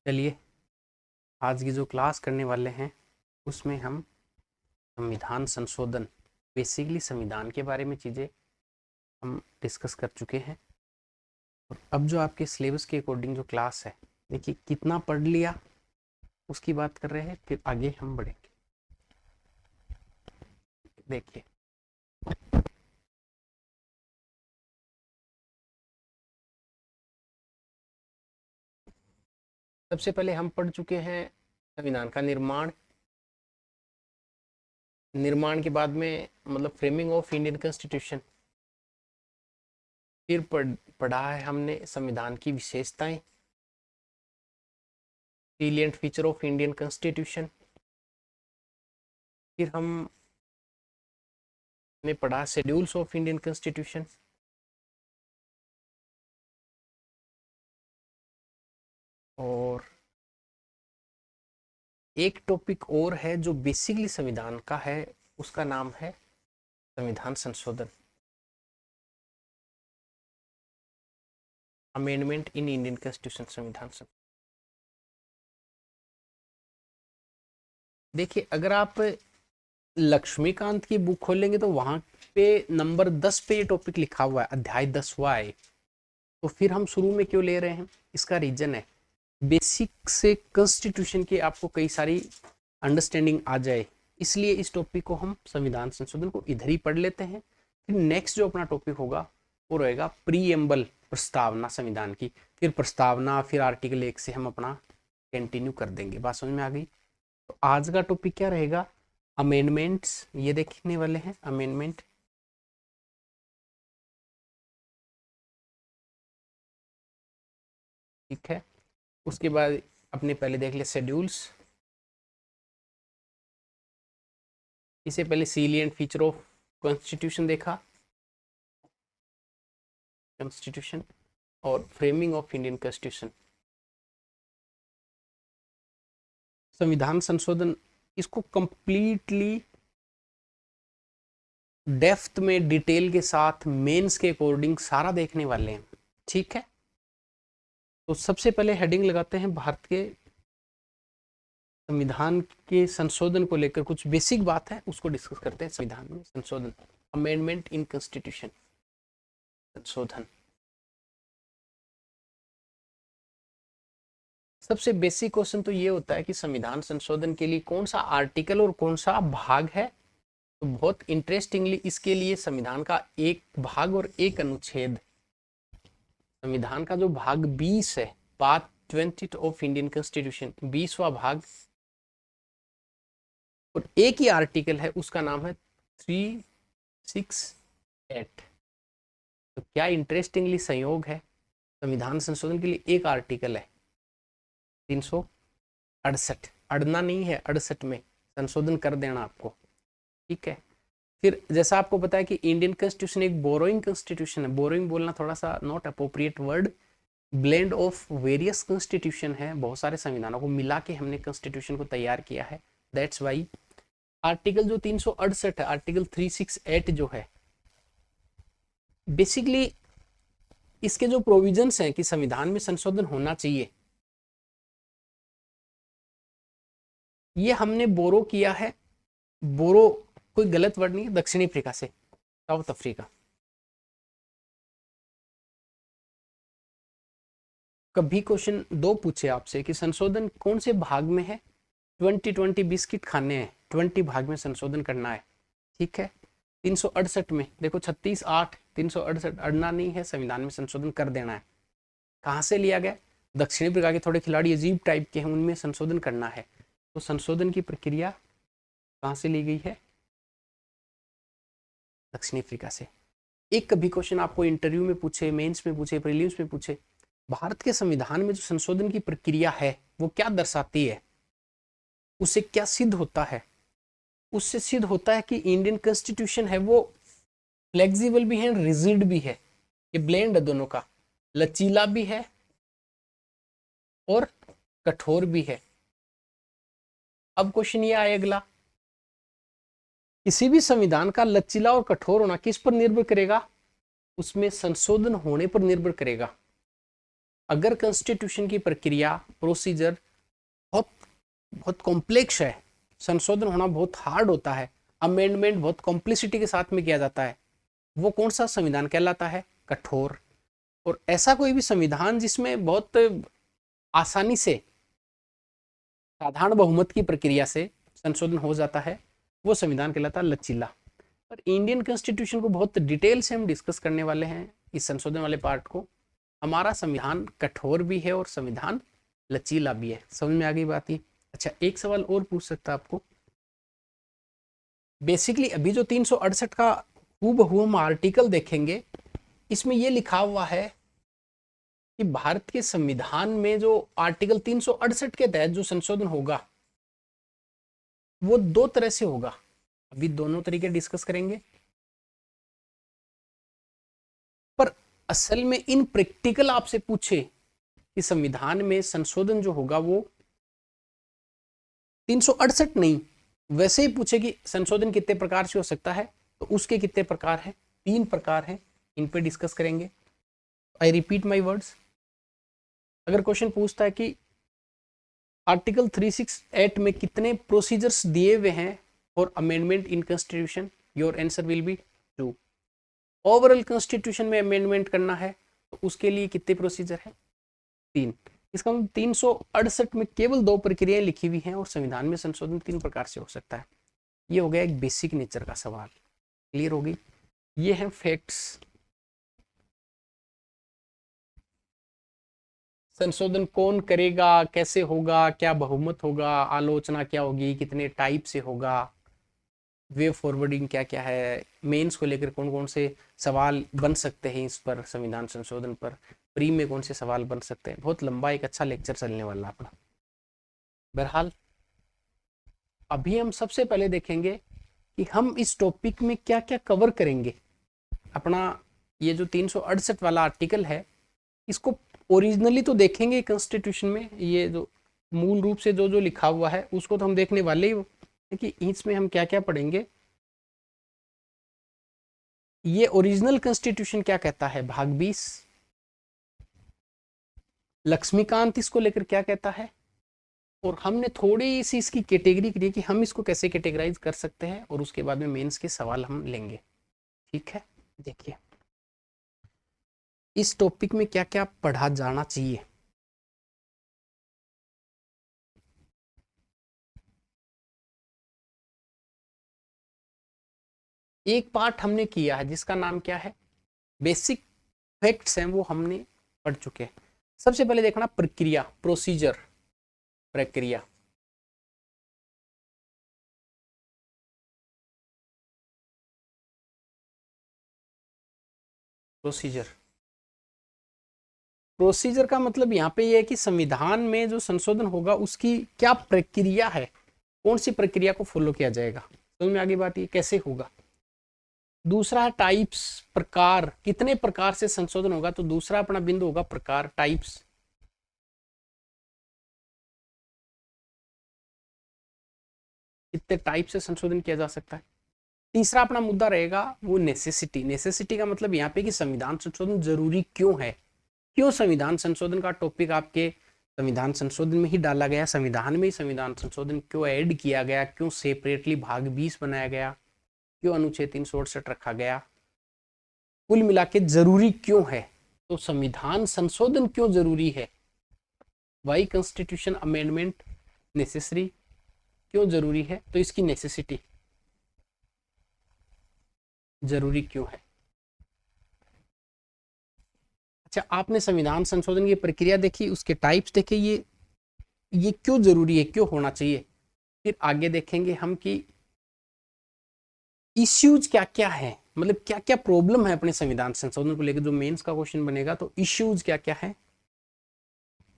चलिए आज की जो क्लास करने वाले हैं उसमें हम संविधान संशोधन बेसिकली संविधान के बारे में चीज़ें हम डिस्कस कर चुके हैं। और अब जो आपके सिलेबस के अकॉर्डिंग जो क्लास है, देखिए कितना पढ़ लिया उसकी बात कर रहे हैं, फिर आगे हम बढ़ेंगे। देखिए सबसे पहले हम पढ़ चुके हैं संविधान का निर्माण के बाद में मतलब फ्रेमिंग ऑफ इंडियन कॉन्स्टिट्यूशन। फिर पढ़ा है हमने संविधान की विशेषताएं, सीलिएंट फीचर ऑफ इंडियन कॉन्स्टिट्यूशन। फिर हमने पढ़ा शेड्यूल्स ऑफ इंडियन कॉन्स्टिट्यूशन। और एक टॉपिक और है जो बेसिकली संविधान का है, उसका नाम है संविधान संशोधन, अमेंडमेंट इन इंडियन कॉन्स्टिट्यूशन, संविधान संशोधन। देखिए अगर आप लक्ष्मीकांत की बुक खोलेंगे तो वहां पे नंबर 10 पे ये टॉपिक लिखा हुआ है, अध्याय 10वां है। तो फिर हम शुरू में क्यों ले रहे हैं, इसका रीजन है बेसिक से कॉन्स्टिट्यूशन की आपको कई सारी अंडरस्टैंडिंग आ जाए, इसलिए इस टॉपिक को हम संविधान संशोधन को इधर ही पढ़ लेते हैं। फिर नेक्स्ट जो अपना टॉपिक होगा वो रहेगा प्रीएम्बल, प्रस्तावना संविधान की। फिर प्रस्तावना, फिर आर्टिकल 1 से हम अपना कंटिन्यू कर देंगे। बात समझ में आ गई? तो आज का टॉपिक क्या रहेगा? अमेंडमेंट्स, ये देखने वाले हैं अमेंडमेंट। ठीक है, उसके बाद अपने पहले देख ले शेड्यूल्स। इससे पहले सीलिएंट फीचर ऑफ कॉन्स्टिट्यूशन देखा, कॉन्स्टिट्यूशन और फ्रेमिंग ऑफ इंडियन कॉन्स्टिट्यूशन। संविधान संशोधन, इसको कंप्लीटली डेप्थ में डिटेल के साथ मेंस के अकॉर्डिंग सारा देखने वाले हैं। ठीक है, तो सबसे पहले हेडिंग लगाते हैं भारत के संविधान के संशोधन को लेकर कुछ बेसिक बात है उसको डिस्कस करते हैं। संविधान में संशोधन, अमेंडमेंट इन कॉन्स्टिट्यूशन, संशोधन। सबसे बेसिक क्वेश्चन तो ये होता है कि संविधान संशोधन के लिए कौन सा आर्टिकल और कौन सा भाग है। तो बहुत इंटरेस्टिंगली इसके लिए संविधान का एक भाग और एक अनुच्छेद, संविधान का जो भाग 20 है, पार्ट 20 ऑफ इंडियन कॉन्स्टिट्यूशन, 20वां भाग, और एक ही आर्टिकल है उसका नाम है 368। तो क्या इंटरेस्टिंगली संयोग है, संविधान संशोधन के लिए एक आर्टिकल है 368, अड़ना नहीं है 68 में, संशोधन कर देना आपको। ठीक है, फिर जैसा आपको पता है कि इंडियन कॉन्स्टिट्यूशन एक बोरोइंग कॉन्स्टिट्यूशन है। बोरोइंग बोलना थोड़ा सा not appropriate word, blend of various constitution है, बहुत सारे संविधानों को मिला के हमने कॉन्स्टिट्यूशन को तैयार किया है। दैट्स वाई आर्टिकल जो 368 है, आर्टिकल 368 जो है, बेसिकली इसके जो प्रोविजंस हैं कि संविधान में संशोधन होना चाहिए, ये हमने बोरो किया है। बोरो कोई गलत वर्ड नहीं है, दक्षिणी अफ्रीका से, साउथ अफ्रीका। कभी क्वेश्चन 2 पूछे आपसे कि संशोधन कौन से भाग में है, 20 बिस्किट खाने हैं, 20 भाग में संशोधन करना है। ठीक है, 368 में देखो 36(8), 368 अड़ना नहीं है, संविधान में संशोधन कर देना है। कहाँ से लिया गया? दक्षिणी अफ्रीका के थोड़े खिलाड़ी अजीब टाइप के हैं, उनमें संशोधन करना है। तो संशोधन की प्रक्रिया कहाँ से ली गई है? दक्षिणी अफ्रीका से। एक कभी क्वेश्चन आपको इंटरव्यू में पूछे, मेंस में पूछे, प्रीलिम्स में पूछे, भारत के संविधान में जो संशोधन की प्रक्रिया है वो क्या दर्शाती है, उससे क्या सिद्ध होता है? उससे सिद्ध होता है कि इंडियन कॉन्स्टिट्यूशन है वो फ्लेक्सिबल भी है, रिजिड भी है, ये ब्लेंड है दोनों का, लचीला भी है और कठोर भी है। अब क्वेश्चन ये आए अगला, किसी भी संविधान का लचीला और कठोर होना किस पर निर्भर करेगा? उसमें संशोधन होने पर निर्भर करेगा। अगर कॉन्स्टिट्यूशन की प्रक्रिया प्रोसीजर बहुत बहुत कॉम्प्लेक्स है, संशोधन होना बहुत हार्ड होता है, अमेंडमेंट बहुत कॉम्प्लिसिटी के साथ में किया जाता है, वो कौन सा संविधान कहलाता है? कठोर। और ऐसा कोई भी संविधान जिसमें बहुत आसानी से साधारण बहुमत की प्रक्रिया से संशोधन हो जाता है, वो संविधान कहलाता है लचीला। पर इंडियन कॉन्स्टिट्यूशन को बहुत डिटेल से हम डिस्कस करने वाले हैं इस संशोधन वाले पार्ट को। हमारा संविधान कठोर भी है और संविधान लचीला भी है। समझ में आ गई बात ही? अच्छा, एक सवाल और पूछ सकता आपको। बेसिकली अभी जो 368 का हूबहू हम आर्टिकल देखेंगे, इसमें ये लिखा हुआ है कि भारत के संविधान में जो आर्टिकल 368 के तहत जो संशोधन होगा वो दो तरह से होगा। अभी दोनों तरीके डिस्कस करेंगे, पर असल में इन प्रैक्टिकल आपसे पूछे कि संविधान में संशोधन जो होगा वो 368 नहीं, वैसे ही पूछे कि संशोधन कितने प्रकार से हो सकता है, तो उसके कितने प्रकार हैं? 3 प्रकार हैं, इन पे डिस्कस करेंगे। I repeat my words. अगर क्वेश्चन पूछता है कि आर्टिकल 368 में कितने प्रोसीजर्स दिए हुए हैं for amendment in constitution, your answer will be 2। Overall constitution में अमेंडमेंट करना है तो उसके लिए कितने प्रोसीजर है? 3। इसका मतलब 368 में केवल 2 प्रक्रियाएं लिखी हुई हैं और संविधान में संशोधन 3 प्रकार से हो सकता है। ये हो गया एक बेसिक नेचर का सवाल। क्लियर होगी? ये हैं फैक्ट्स। संशोधन कौन करेगा, कैसे होगा, क्या बहुमत होगा, आलोचना क्या होगी, कितने टाइप से होगा, वे फॉरवर्डिंग क्या क्या है, मेंस को लेकर कौन कौन से सवाल बन सकते हैं इस पर, संविधान संशोधन पर प्री में कौन से सवाल बन सकते हैं। बहुत लंबा एक अच्छा लेक्चर चलने वाला अपना। बहरहाल अभी हम सबसे पहले देखेंगे कि हम इस टॉपिक में क्या क्या कवर करेंगे। अपना ये जो 368 वाला आर्टिकल है, इसको ओरिजिनली तो देखेंगे कॉन्स्टिट्यूशन में, ये जो मूल रूप से जो जो लिखा हुआ है उसको तो हम देखने वाले ही, कि इसमें हम क्या क्या पढ़ेंगे। ये ओरिजिनल कॉन्स्टिट्यूशन क्या कहता है, भाग 20। लक्ष्मीकांत इसको लेकर क्या कहता है, और हमने थोड़ी सी इसकी कैटेगरी करी कि हम इसको कैसे कैटेगराइज कर सकते हैं, और उसके बाद में मेंस के सवाल हम लेंगे। ठीक है, देखिए इस टॉपिक में क्या क्या पढ़ा जाना चाहिए। एक पार्ट हमने किया है जिसका नाम क्या है, बेसिक फैक्ट्स हैं, वो हमने पढ़ चुके हैं। सबसे पहले देखना प्रक्रिया, प्रोसीजर, प्रक्रिया। प्रोसीजर, प्रोसीजर का मतलब यहाँ पे ये है कि संविधान में जो संशोधन होगा उसकी क्या प्रक्रिया है, कौन सी प्रक्रिया को फॉलो किया जाएगा। समझ में आगे बात, ये कैसे होगा। दूसरा है टाइप्स, प्रकार, कितने प्रकार से संशोधन होगा, तो दूसरा अपना बिंदु होगा प्रकार, टाइप्स। कितने टाइप से संशोधन किया जा सकता है। तीसरा अपना मुद्दा रहेगा वो नेसेसिटी। नेसेसिटी का मतलब यहाँ पे कि संविधान संशोधन जरूरी क्यों है, क्यों संविधान संशोधन का टॉपिक आपके संविधान संशोधन में ही डाला गया, संविधान में ही संविधान संशोधन क्यों ऐड किया गया, क्यों सेपरेटली भाग 20 बनाया गया, क्यों अनुच्छेद 368 रखा गया, कुल मिला के जरूरी क्यों है। तो संविधान संशोधन क्यों जरूरी है, वाई कॉन्स्टिट्यूशन अमेंडमेंट नेसेसरी, क्यों जरूरी है, तो इसकी नेसेसिटी जरूरी क्यों है। अच्छा, आपने संविधान संशोधन की प्रक्रिया देखी, उसके टाइप्स देखे, ये क्यों जरूरी है, क्यों होना चाहिए। फिर आगे देखेंगे हम कि इश्यूज क्या क्या है, मतलब क्या क्या प्रॉब्लम है अपने संविधान संशोधन को लेकर, जो मेंस का क्वेश्चन बनेगा। तो इश्यूज क्या क्या है,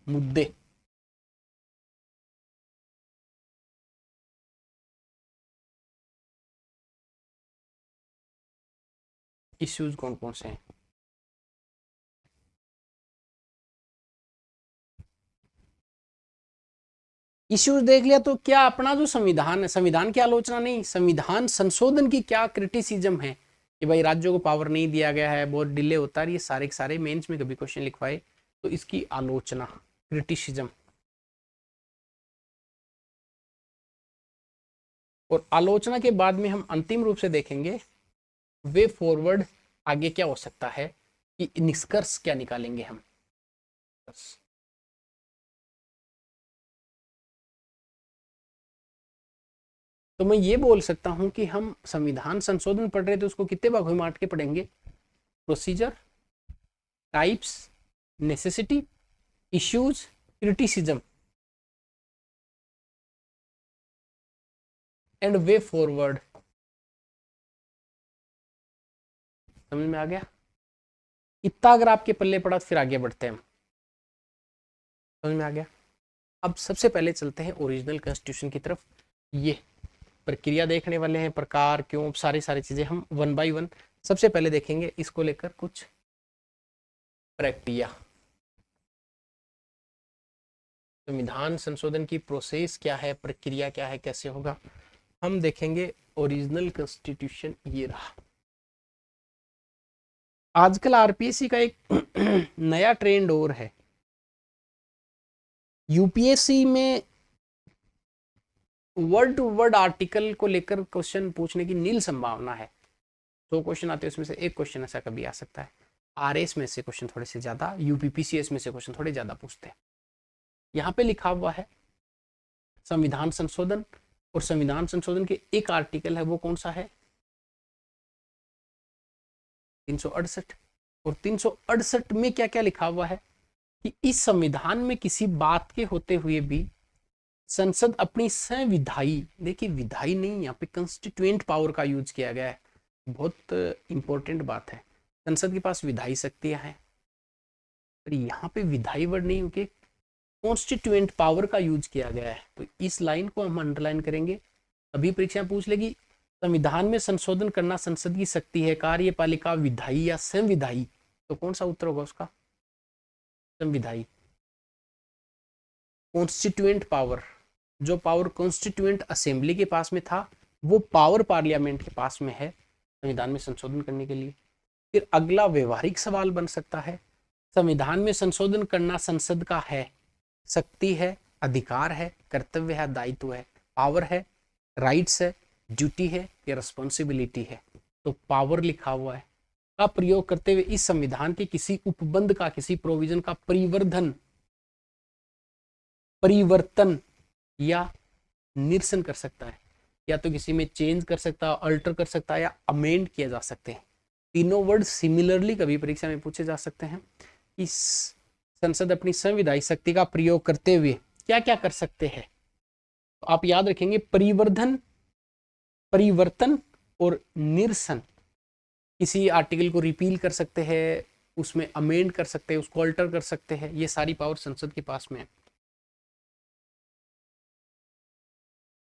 मुद्दे। इश्यूज कौन कौन से हैं। इश्यूज देख लिया, तो क्या अपना जो संविधान है, संविधान की आलोचना नहीं, संविधान संशोधन की क्या क्रिटिसिज्म है कि भाई राज्यों को पावर नहीं दिया गया है, बहुत डिले होता है, ये सारे के सारे मेंस में कभी क्वेश्चन लिखवाए तो इसकी आलोचना, क्रिटिसिज्म। और आलोचना के बाद में हम अंतिम रूप से देखेंगे वे फॉरवर्ड, आगे क्या हो सकता है, कि निष्कर्ष क्या निकालेंगे हम। तो मैं ये बोल सकता हूं कि हम संविधान संशोधन पढ़ रहे थे, उसको कितने भागों में बांट के पढ़ेंगे? Procedure, types, necessity, issues, criticism and way forward. समझ में आ गया? इतना अगर आपके पल्ले पड़ा तो फिर आगे बढ़ते हैं हम। समझ में आ गया? अब सबसे पहले चलते हैं ओरिजिनल कॉन्स्टिट्यूशन की तरफ। ये प्रक्रिया देखने वाले हैं, प्रकार, क्यों, सारी सारी चीजें हम वन बाय वन सबसे पहले देखेंगे। इसको लेकर कुछ प्रक्रिया, संविधान संशोधन की प्रोसेस क्या है, प्रक्रिया क्या है, कैसे होगा, हम देखेंगे। ओरिजिनल कॉन्स्टिट्यूशन ये रहा। आजकल आरपीएससी का एक नया ट्रेंड और है। यूपीएससी में वर्ड टू वर्ड आर्टिकल को लेकर क्वेश्चन पूछने की नील संभावना है। 100 क्वेश्चन आते हैं, उसमें से एक क्वेश्चन ऐसा कभी आ सकता है। आरएस में से क्वेश्चन थोड़े से ज्यादा, यूपीपीसीएस में से क्वेश्चन थोड़े ज्यादा पूछते हैं। यहाँ पे लिखा हुआ है संविधान संशोधन, और संविधान संशोधन के एक आर्टिकल है, वो कौन सा है? 368। और 368 में क्या क्या लिखा हुआ है कि इस संविधान में किसी बात के होते हुए भी संसद अपनी संविधायी, देखिए विधायी नहीं, यहाँ पे कंस्टिट्यूएंट पावर का यूज किया गया है, बहुत इंपॉर्टेंट बात है। संसद के पास विधायी शक्तियां हैं, पर यहाँ पे विधायी वर्ड नहीं होके कॉन्स्टिट्यूएंट पावर का यूज किया गया है। तो इस लाइन को हम अंडरलाइन करेंगे। अभी परीक्षा पूछ लेगी संविधान में संशोधन करना संसद की शक्ति है, कार्यपालिका विधायी या संविधायी, तो कौन सा उत्तर होगा उसका? संविधायी। कॉन्स्टिट्यूएंट पावर, जो पावर कॉन्स्टिट्यूएंट असेंबली के पास में था, वो पावर पार्लियामेंट के पास में है संविधान में संशोधन करने के लिए। फिर अगला व्यवहारिक सवाल बन सकता है, संविधान में संशोधन करना संसद का है, शक्ति है, अधिकार है, कर्तव्य है, दायित्व है, पावर है, राइट्स है, ड्यूटी है या रिस्पॉन्सिबिलिटी है? तो पावर लिखा हुआ है का प्रयोग करते हुए इस संविधान के किसी उपबंध का, किसी प्रोविजन का परिवर्तन या निरसन कर सकता है, या तो किसी में चेंज कर सकता है, अल्टर कर सकता है, या अमेंड किया जा सकते हैं। तीनों वर्ड सिमिलरली कभी परीक्षा में पूछे जा सकते हैं। इस संसद अपनी संविधायी शक्ति का प्रयोग करते हुए क्या क्या कर सकते हैं, तो आप याद रखेंगे परिवर्तन और निरसन। किसी आर्टिकल को रिपील कर सकते हैं, उसमें अमेंड कर सकते हैं, उसको अल्टर कर सकते हैं, ये सारी पावर संसद के पास में है।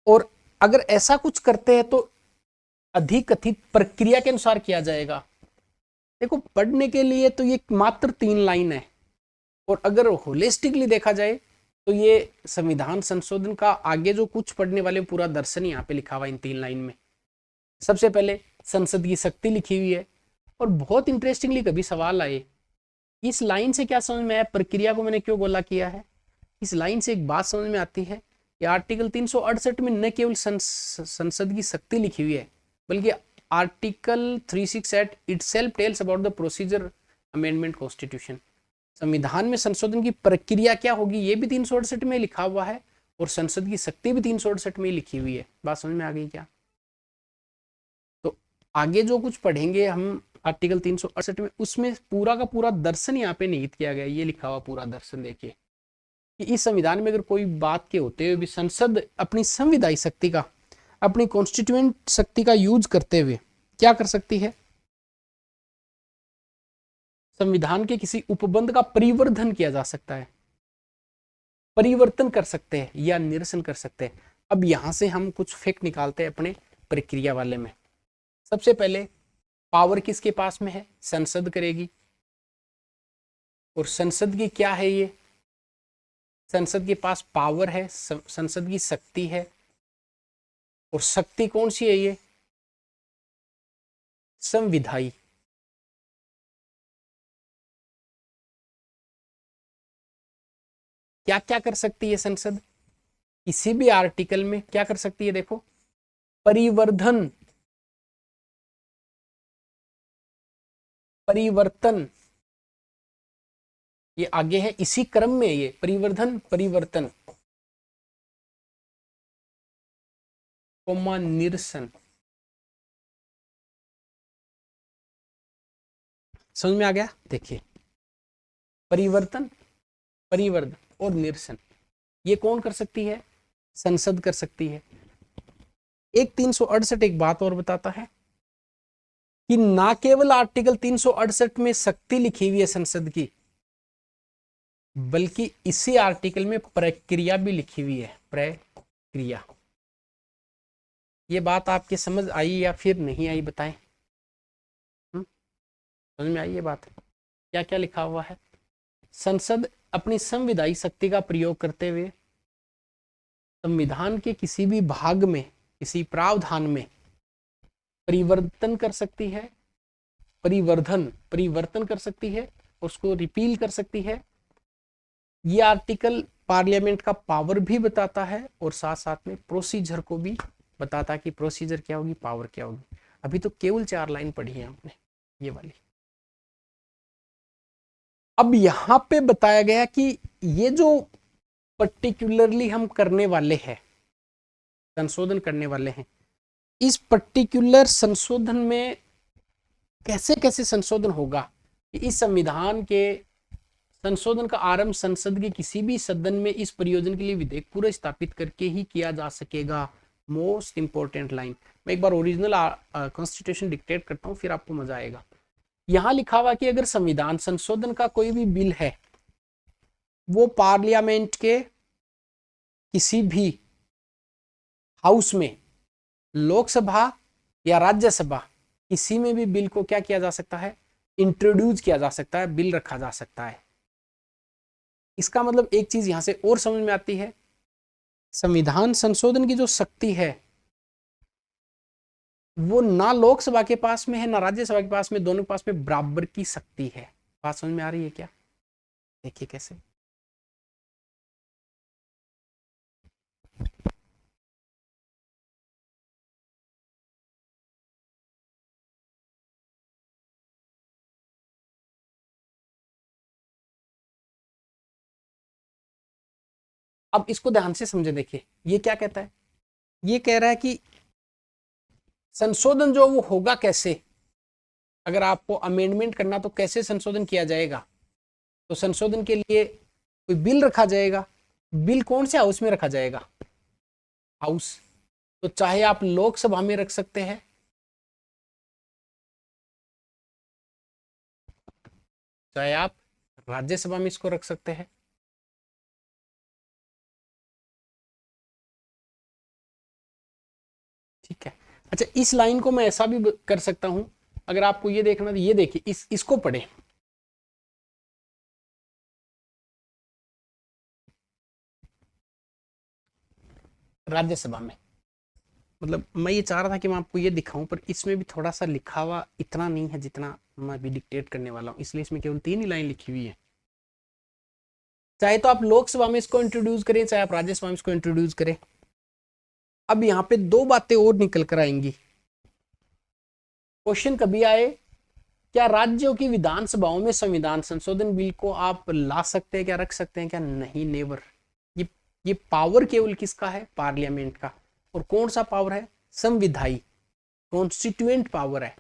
और अगर ऐसा कुछ करते हैं तो अधिकथित प्रक्रिया के अनुसार किया जाएगा। देखो पढ़ने के लिए तो ये मात्र 3 लाइन है, और अगर होलिस्टिकली देखा जाए तो ये संविधान संशोधन का आगे जो कुछ पढ़ने वाले पूरा दर्शन यहाँ पे लिखा हुआ इन 3 लाइन में। सबसे पहले संसद की शक्ति लिखी हुई है, और बहुत इंटरेस्टिंगली कभी सवाल आए, इस लाइन से क्या समझ में आया, प्रक्रिया को मैंने क्यों गोला किया है? इस लाइन से एक बात समझ में आती है कि आर्टिकल 368 में न केवल संसद की शक्ति लिखी हुई है, बल्कि article 368 itself tells about the procedure amendment constitution. संविधान में संशोधन की प्रक्रिया क्या होगी ये भी 368 में लिखा हुआ है, और संसद की शक्ति भी 368 में लिखी हुई है। बात समझ में आ गई क्या? तो आगे जो कुछ पढ़ेंगे हम आर्टिकल 368 में, उसमें पूरा का पूरा दर्शन यहाँ पे निहित किया गया। ये लिखा हुआ पूरा दर्शन देखिए कि इस संविधान में अगर कोई बात के होते हुए भी संसद अपनी संविधायी शक्ति का, अपनी कॉन्स्टिट्यूएंट शक्ति का यूज करते हुए क्या कर सकती है, संविधान के किसी उपबंध का परिवर्धन किया जा सकता है, परिवर्तन कर सकते हैं या निरसन कर सकते हैं। अब यहां से हम कुछ फैक्ट निकालते हैं अपने प्रक्रिया वाले में। सबसे पहले पावर किसके पास में है? संसद करेगी। और संसद की क्या है ये? संसद के पास पावर है, संसद की शक्ति है। और शक्ति कौन सी है ये? संविधायी। क्या क्या कर सकती है संसद? किसी भी आर्टिकल में क्या कर सकती है? देखो, परिवर्धन, परिवर्तन, ये आगे है इसी क्रम में, ये परिवर्धन, परिवर्तन, कोमा निरसन। समझ में आ गया? देखिए, परिवर्तन, परिवर्धन और निरसन, ये कौन कर सकती है? संसद कर सकती है। एक 368 एक बात और बताता है कि ना केवल आर्टिकल 368 में शक्ति लिखी हुई है संसद की, बल्कि इसी आर्टिकल में प्रक्रिया भी लिखी हुई है, प्रक्रिया। ये बात आपके समझ आई या फिर नहीं आई, बताएं। समझ में आई ये बात? क्या क्या लिखा हुआ है? संसद अपनी संविधायी शक्ति का प्रयोग करते हुए संविधान के किसी भी भाग में, किसी प्रावधान में परिवर्तन कर सकती है, परिवर्तन कर सकती है, उसको रिपील कर सकती है। ये आर्टिकल पार्लियामेंट का पावर भी बताता है और साथ साथ में प्रोसीजर को भी बताता है कि प्रोसीजर क्या होगी, पावर क्या होगी। अभी तो केवल 4 लाइन पढ़ी है आपने, ये वाली। अब यहां पे बताया गया कि ये जो पर्टिकुलरली हम करने वाले हैं, संशोधन करने वाले हैं, इस पर्टिकुलर संशोधन में कैसे कैसे संशोधन होगा। इस संविधान के संशोधन का आरंभ संसद के किसी भी सदन में इस प्रयोजन के लिए विधेयक पूरा स्थापित करके ही किया जा सकेगा। मोस्ट इंपॉर्टेंट लाइन, मैं एक बार ओरिजिनल कॉन्स्टिट्यूशन डिक्टेट करता हूं, फिर आपको मजा आएगा। यहां लिखा हुआ कि अगर संविधान संशोधन का कोई भी बिल है, वो पार्लियामेंट के किसी भी हाउस में, लोकसभा या राज्यसभा, किसी में भी बिल को क्या किया जा सकता है? इंट्रोड्यूस किया जा सकता है, बिल रखा जा सकता है। इसका मतलब एक चीज यहां से और समझ में आती है, संविधान संशोधन की जो शक्ति है वो ना लोकसभा के पास में है ना राज्यसभा के पास में, दोनों के पास में बराबर की शक्ति है। बात समझ में आ रही है क्या? देखिए कैसे। अब इसको ध्यान से समझे, देखिए ये क्या कहता है। ये कह रहा है कि संशोधन जो वो होगा कैसे, अगर आपको अमेंडमेंट करना तो कैसे संशोधन किया जाएगा। तो संशोधन के लिए कोई बिल रखा जाएगा। बिल कौन से हाउस में रखा जाएगा? हाउस। तो चाहे आप लोकसभा में रख सकते हैं, चाहे आप राज्यसभा में इसको रख सकते हैं। ठीक है। अच्छा, इस लाइन को मैं ऐसा भी कर सकता हूं, अगर आपको ये देखना तो ये देखिए, इसको पढ़े। राज्यसभा में, मतलब मैं ये चाह रहा था कि मैं आपको ये दिखाऊं, पर इसमें भी थोड़ा सा लिखा हुआ इतना नहीं है जितना मैं अभी डिक्टेट करने वाला हूं, इसलिए इसमें केवल 3 ही लाइन लिखी हुई है। चाहे तो आप लोकसभा में इसको इंट्रोड्यूस करें, चाहे आप राज्यसभा में इसको इंट्रोड्यूस करें। अब यहाँ पे 2 बातें और निकल कर आएंगी। क्वेश्चन कभी आए, क्या राज्यों की विधानसभाओं में संविधान संशोधन बिल को आप ला सकते हैं, क्या रख सकते हैं क्या? नहीं, नेवर। ये ये पावर केवल किसका है? पार्लियामेंट का। और कौन सा पावर है? संविधायी, कॉन्स्टिट्यूएंट पावर है।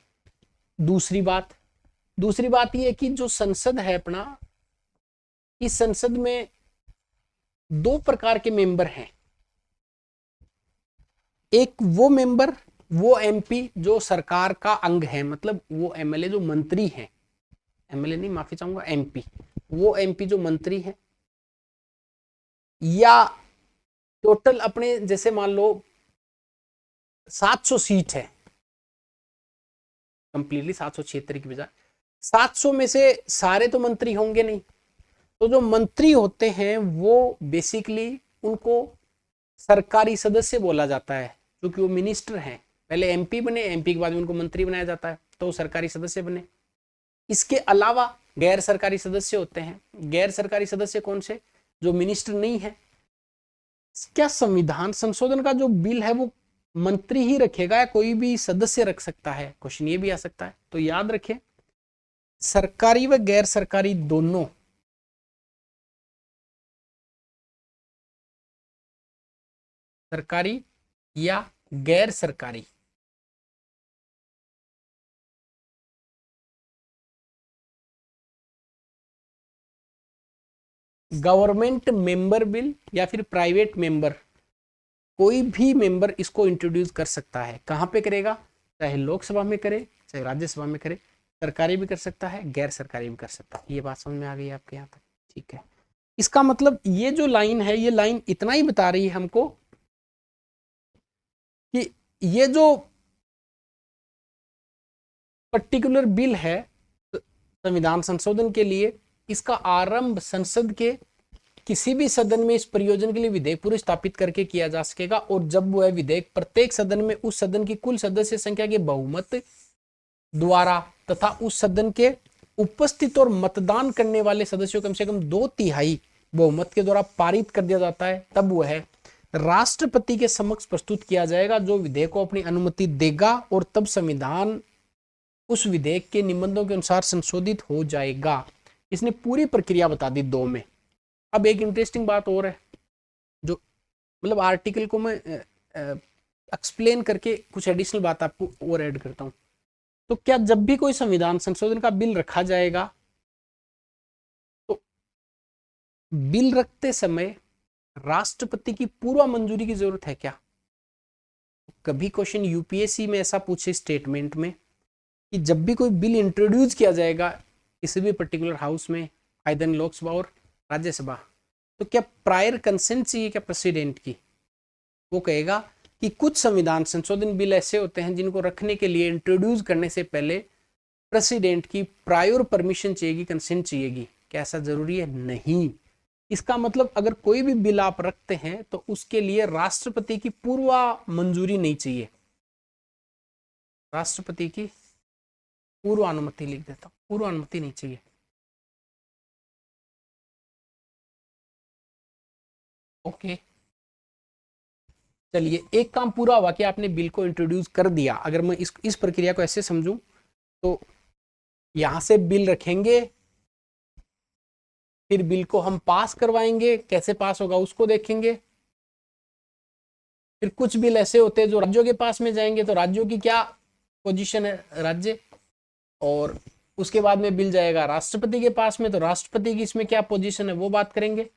दूसरी बात ये है कि जो संसद है अपना, इस संसद में 2 प्रकार के मेंबर हैं। एक वो मेंबर, वो एमपी जो सरकार का अंग है, मतलब वो एमएलए जो मंत्री हैं, एमएलए नहीं, माफी चाहूंगा, एमपी, वो एमपी जो मंत्री हैं, या टोटल अपने जैसे मान लो 700 सीट है, कंप्लीटली 776 की बजाय 700 में से सारे तो मंत्री होंगे नहीं, तो जो मंत्री होते हैं वो बेसिकली उनको सरकारी सदस्य बोला जाता है, क्योंकि वो मिनिस्टर हैं। पहले एमपी बने, एमपी के बाद में उनको मंत्री बनाया जाता है, तो वो सरकारी सदस्य बने। इसके अलावा गैर सरकारी सदस्य होते हैं। गैर सरकारी सदस्य कौन से? जो मिनिस्टर नहीं है। क्या संविधान संशोधन का जो बिल है वो मंत्री ही रखेगा या कोई भी सदस्य रख सकता है? क्वेश्चन ये भी आ सकता है। तो याद रखें, सरकारी व गैर सरकारी दोनों सरकारी या गैर सरकारी गवर्नमेंट मेंबर बिल या फिर प्राइवेट मेंबर, कोई भी मेंबर इसको इंट्रोड्यूस कर सकता है। कहां पे करेगा? चाहे लोकसभा में करे, चाहे राज्यसभा में करे। सरकारी भी कर सकता है, गैर सरकारी भी कर सकता है। ये बात समझ में आ गई आपके यहाँ तक? ठीक है। इसका मतलब ये जो लाइन है, ये लाइन इतना ही बता रही है हमको कि ये जो पर्टिकुलर बिल है संविधान संशोधन के लिए, इसका आरंभ संसद के किसी भी सदन में इस प्रयोजन के लिए विधेयक पूर्व स्थापित करके किया जा सकेगा, और जब वह विधेयक प्रत्येक सदन में उस सदन की कुल सदस्य संख्या के बहुमत द्वारा तथा उस सदन के उपस्थित और मतदान करने वाले सदस्यों कम से कम 2/3 बहुमत के द्वारा पारित कर दिया जाता है, तब वह राष्ट्रपति के समक्ष प्रस्तुत किया जाएगा, जो विधेयक को अपनी अनुमति देगा, और तब संविधान उस विधेयक के निबंधों के अनुसार संशोधित हो जाएगा। इसने पूरी प्रक्रिया बता दी 2 में। अब एक इंटरेस्टिंग बात और है, जो मतलब आर्टिकल को मैं एक्सप्लेन करके कुछ एडिशनल बात आपको और ऐड करता हूं। तो क्या जब भी कोई संविधान संशोधन का बिल रखा जाएगा, तो बिल रखते समय राष्ट्रपति की पूर्व मंजूरी की जरूरत है क्या? कभी क्वेश्चन यूपीएससी में ऐसा पूछे स्टेटमेंट में कि जब भी कोई बिल इंट्रोड्यूस किया जाएगा किसी भी पर्टिकुलर हाउस में, आइदर लोकसभा और राज्यसभा, तो क्या प्रायर कंसेंट चाहिए क्या प्रेसिडेंट की? वो कहेगा कि कुछ संविधान संशोधन बिल ऐसे होते हैं जिनको रखने के लिए, इंट्रोड्यूस करने से पहले प्रेसिडेंट की प्रायर परमिशन चाहिएगी, कंसेंट चाहिएगी। क्या ऐसा जरूरी है? नहीं। इसका मतलब अगर कोई भी बिल आप रखते हैं तो उसके लिए राष्ट्रपति की पूर्व मंजूरी नहीं चाहिए। राष्ट्रपति की पूर्व अनुमति लिख देता हूं, पूर्व अनुमति नहीं चाहिए। ओके, चलिए एक काम पूरा हुआ कि आपने बिल को इंट्रोड्यूस कर दिया। अगर मैं इस प्रक्रिया को ऐसे समझूं, तो यहां से बिल रखेंगे, फिर बिल को हम पास करवाएंगे, कैसे पास होगा उसको देखेंगे। फिर कुछ बिल ऐसे होते हैं जो राज्यों के पास में जाएंगे, तो राज्यों की क्या पोजीशन है, राज्य, और उसके बाद में बिल जाएगा राष्ट्रपति के पास में, तो राष्ट्रपति की इसमें क्या पोजीशन है वो बात करेंगे।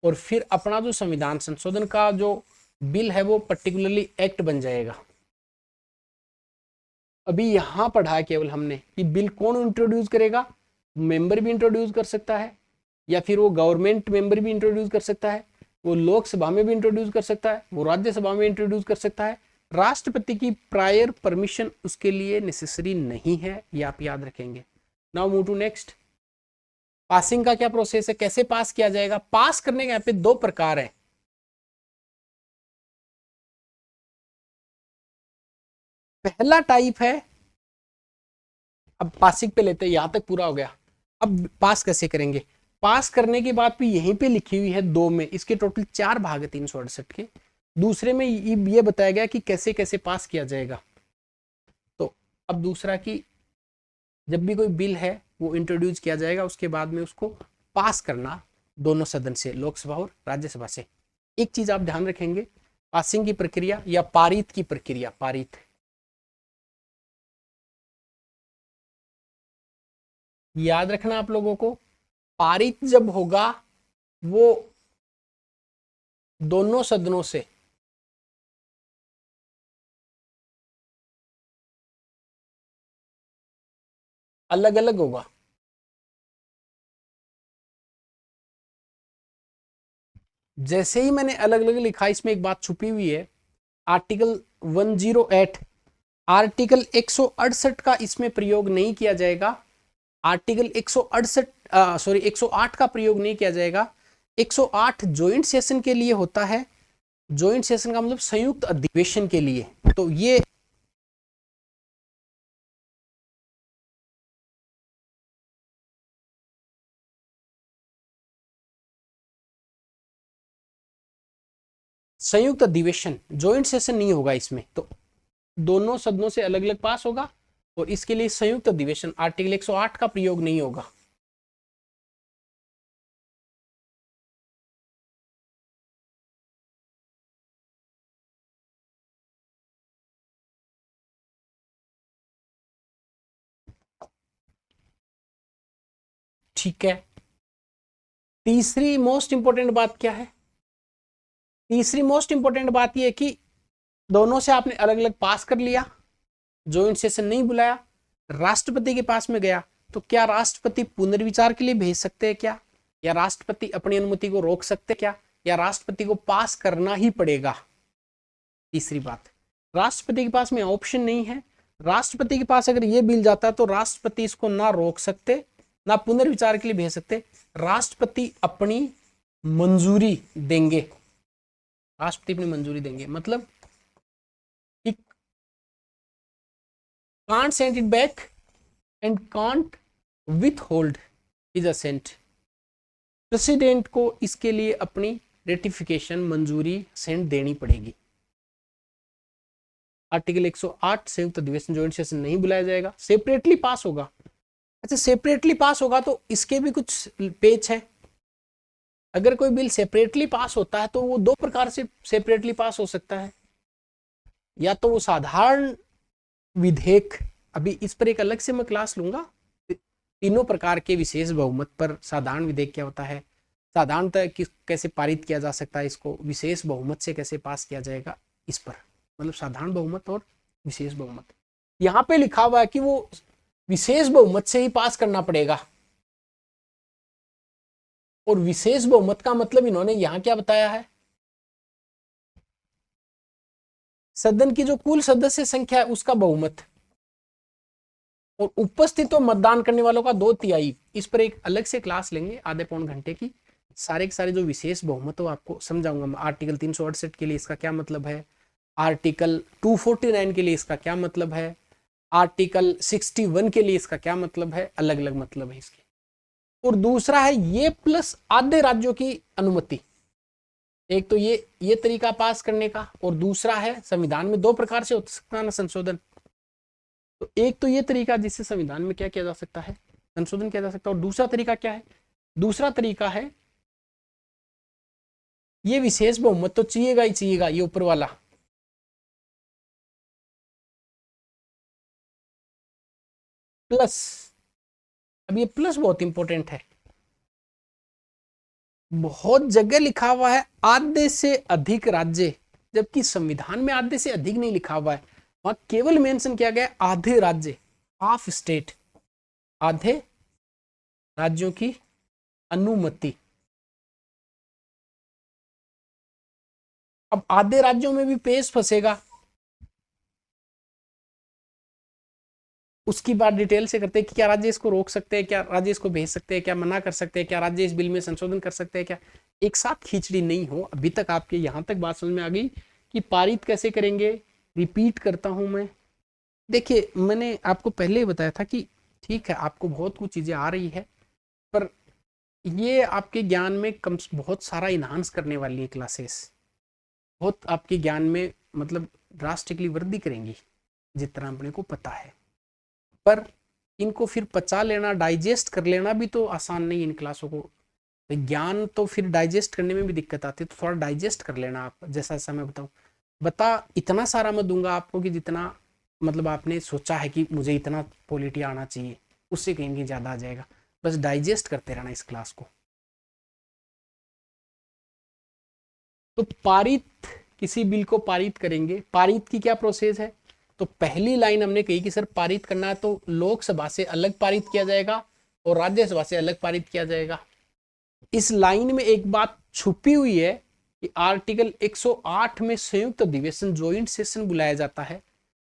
और फिर अपना जो संविधान संशोधन का जो बिल है वो पर्टिकुलरली एक्ट बन जाएगा। अभी यहां पढ़ा है केवल हमने कि बिल कौन इंट्रोड्यूस करेगा। मेंबर भी इंट्रोड्यूस कर सकता है, या फिर वो गवर्नमेंट मेंबर भी इंट्रोड्यूस कर सकता है, वो लोकसभा में भी इंट्रोड्यूस कर सकता है, वो राज्यसभा में इंट्रोड्यूस कर सकता है। राष्ट्रपति की प्रायर परमिशन उसके लिए नेसेसरी नहीं है, ये आप याद रखेंगे। Now move to next. Passing का क्या प्रोसेस है, कैसे पास किया जाएगा? पास करने के यहाँ पे 2 प्रकार है। पहला टाइप है, अब पासिंग पे लेते हैं, यहां तक पूरा हो गया। अब पास कैसे करेंगे? पास करने की बात भी यहीं पे लिखी हुई है 2 में, इसके टोटल 4 भाग है 368 के। दूसरे में ये बताया गया कि कैसे कैसे पास किया जाएगा। तो अब दूसरा कि जब भी कोई बिल है वो इंट्रोड्यूस किया जाएगा, उसके बाद में उसको पास करना दोनों सदन से, लोकसभा और राज्यसभा से। एक चीज आप ध्यान रखेंगे, पासिंग की प्रक्रिया या पारित की प्रक्रिया, पारित याद रखना आप लोगों को। पारित जब होगा वो दोनों सदनों से अलग अलग होगा। जैसे ही मैंने अलग अलग लिखा, इसमें एक बात छुपी हुई है। आर्टिकल 108, आर्टिकल 168 का इसमें प्रयोग नहीं किया जाएगा। आर्टिकल 168 सॉरी 108 का प्रयोग नहीं किया जाएगा। 108 ज्वाइंट सेशन के लिए होता है। ज्वाइंट सेशन का मतलब संयुक्त अधिवेशन के लिए। तो ये संयुक्त अधिवेशन जॉइंट सेशन नहीं होगा इसमें, तो दोनों सदनों से अलग अलग पास होगा और इसके लिए संयुक्त अधिवेशन आर्टिकल 108 का प्रयोग नहीं होगा। ठीक है, तीसरी मोस्ट इंपॉर्टेंट बात क्या है? तीसरी मोस्ट इंपॉर्टेंट बात यह कि दोनों से आपने अलग अलग पास कर लिया, जॉइंट सेशन नहीं बुलाया, राष्ट्रपति के पास में गया, तो क्या राष्ट्रपति पुनर्विचार के लिए भेज सकते हैं क्या, या राष्ट्रपति अपनी अनुमति को रोक सकते क्या, या राष्ट्रपति को पास करना ही पड़ेगा? तीसरी बात, राष्ट्रपति के पास में ऑप्शन नहीं है। राष्ट्रपति के पास अगर ये बिल जाता है तो राष्ट्रपति इसको ना रोक सकते ना पुनर्विचार के लिए भेज सकते, राष्ट्रपति अपनी मंजूरी देंगे। राष्ट्रपति अपनी मंजूरी देंगे मतलब can't send it back and can't withhold his assent। President को इसके लिए अपनी रेटिफिकेशन मंजूरी सेंड देनी पड़ेगी। आर्टिकल 108 संयुक्त अधिवेशन जॉइंट सेशन नहीं बुलाया जाएगा, सेपरेटली पास होगा। अच्छा, सेपरेटली पास होगा तो इसके भी कुछ पेच है। अगर कोई बिल सेपरेटली पास होता है तो वो दो प्रकार से सेपरेटली पास हो सकता है, या तो वो साधारण विधेयक, अभी इस पर एक अलग से मैं क्लास लूंगा, तीनों प्रकार के विशेष बहुमत पर साधारण विधेयक क्या होता है, साधारणतः कैसे पारित किया जा सकता है, इसको विशेष बहुमत से कैसे पास किया जाएगा, इस पर मतलब साधारण बहुमत और विशेष बहुमत। यहाँ पे लिखा हुआ है कि वो विशेष बहुमत से ही पास करना पड़ेगा, और विशेष बहुमत का मतलब इन्होंने यहाँ क्या बताया है, सदन की जो कुल सदस्य संख्या है उसका बहुमत, और उपस्थित और मतदान करने वालों का 2/3। इस पर एक अलग से क्लास लेंगे आधे पौन घंटे की, सारे के सारे जो विशेष बहुमत हो आपको समझाऊंगा मैं। आर्टिकल 368 के लिए इसका क्या मतलब है, आर्टिकल 249 के लिए इसका क्या मतलब है, आर्टिकल 61 के लिए इसका क्या मतलब है, अलग अलग मतलब है इसके। और दूसरा है ये प्लस आधे राज्यों की अनुमति। एक तो ये तरीका पास करने का, और दूसरा है संविधान में दो प्रकार से हो सकता है ना संशोधन, तो एक तो ये तरीका जिससे संविधान में क्या किया जा सकता है, संशोधन किया जा सकता है, और दूसरा तरीका क्या है, दूसरा तरीका है ये विशेष बहुमत तो चाहिएगा ही चाहिएगा, ये ऊपर वाला, प्लस, अब ये प्लस बहुत इंपॉर्टेंट है, बहुत जगह लिखा हुआ है आधे से अधिक राज्य, जबकि संविधान में आधे से अधिक नहीं लिखा हुआ है, वहां केवल मेंशन किया गया आधे राज्य, हाफ स्टेट, आधे राज्यों की अनुमति। अब आधे राज्यों में भी पेश फंसेगा, उसकी बात डिटेल से करते हैं कि क्या राज्य इसको रोक सकते हैं, क्या राज्य इसको भेज सकते हैं, क्या मना कर सकते हैं, क्या राज्य इस बिल में संशोधन कर सकते हैं, क्या एक साथ खींचड़ी नहीं हो। अभी तक आपके यहां तक बात समझ में आ गई कि पारित कैसे करेंगे। रिपीट करता हूं मैं, देखिए मैंने आपको पहले ही बताया था कि ठीक है आपको बहुत कुछ चीजें आ रही है, पर ये आपके ज्ञान में बहुत सारा इन्हांस करने वाली है क्लासेस, बहुत आपके ज्ञान में मतलब ड्रास्टिकली वृद्धि करेंगी जितना अपने को पता है, पर इनको फिर पचा लेना, डाइजेस्ट कर लेना भी तो आसान नहीं है इन क्लासों को। ज्ञान तो फिर डाइजेस्ट करने में भी दिक्कत आती है, तो थोड़ा डाइजेस्ट कर लेना आप, जैसा जैसा मैं बताऊँ। इतना सारा मैं दूंगा आपको कि जितना मतलब आपने सोचा है कि मुझे इतना पॉलिटी आना चाहिए, उससे कहीं कहीं ज़्यादा आ जाएगा। बस डाइजेस्ट करते रहना इस क्लास को। तो पारित, किसी बिल को पारित करेंगे, पारित की क्या प्रोसेस है, तो पहली लाइन हमने कही कि सर पारित करना है तो लोकसभा से अलग पारित किया जाएगा और राज्यसभा से अलग पारित किया जाएगा। इस लाइन में एक बात छुपी हुई है कि आर्टिकल 108 में संयुक्त अधिवेशन जॉइंट सेशन बुलाया जाता है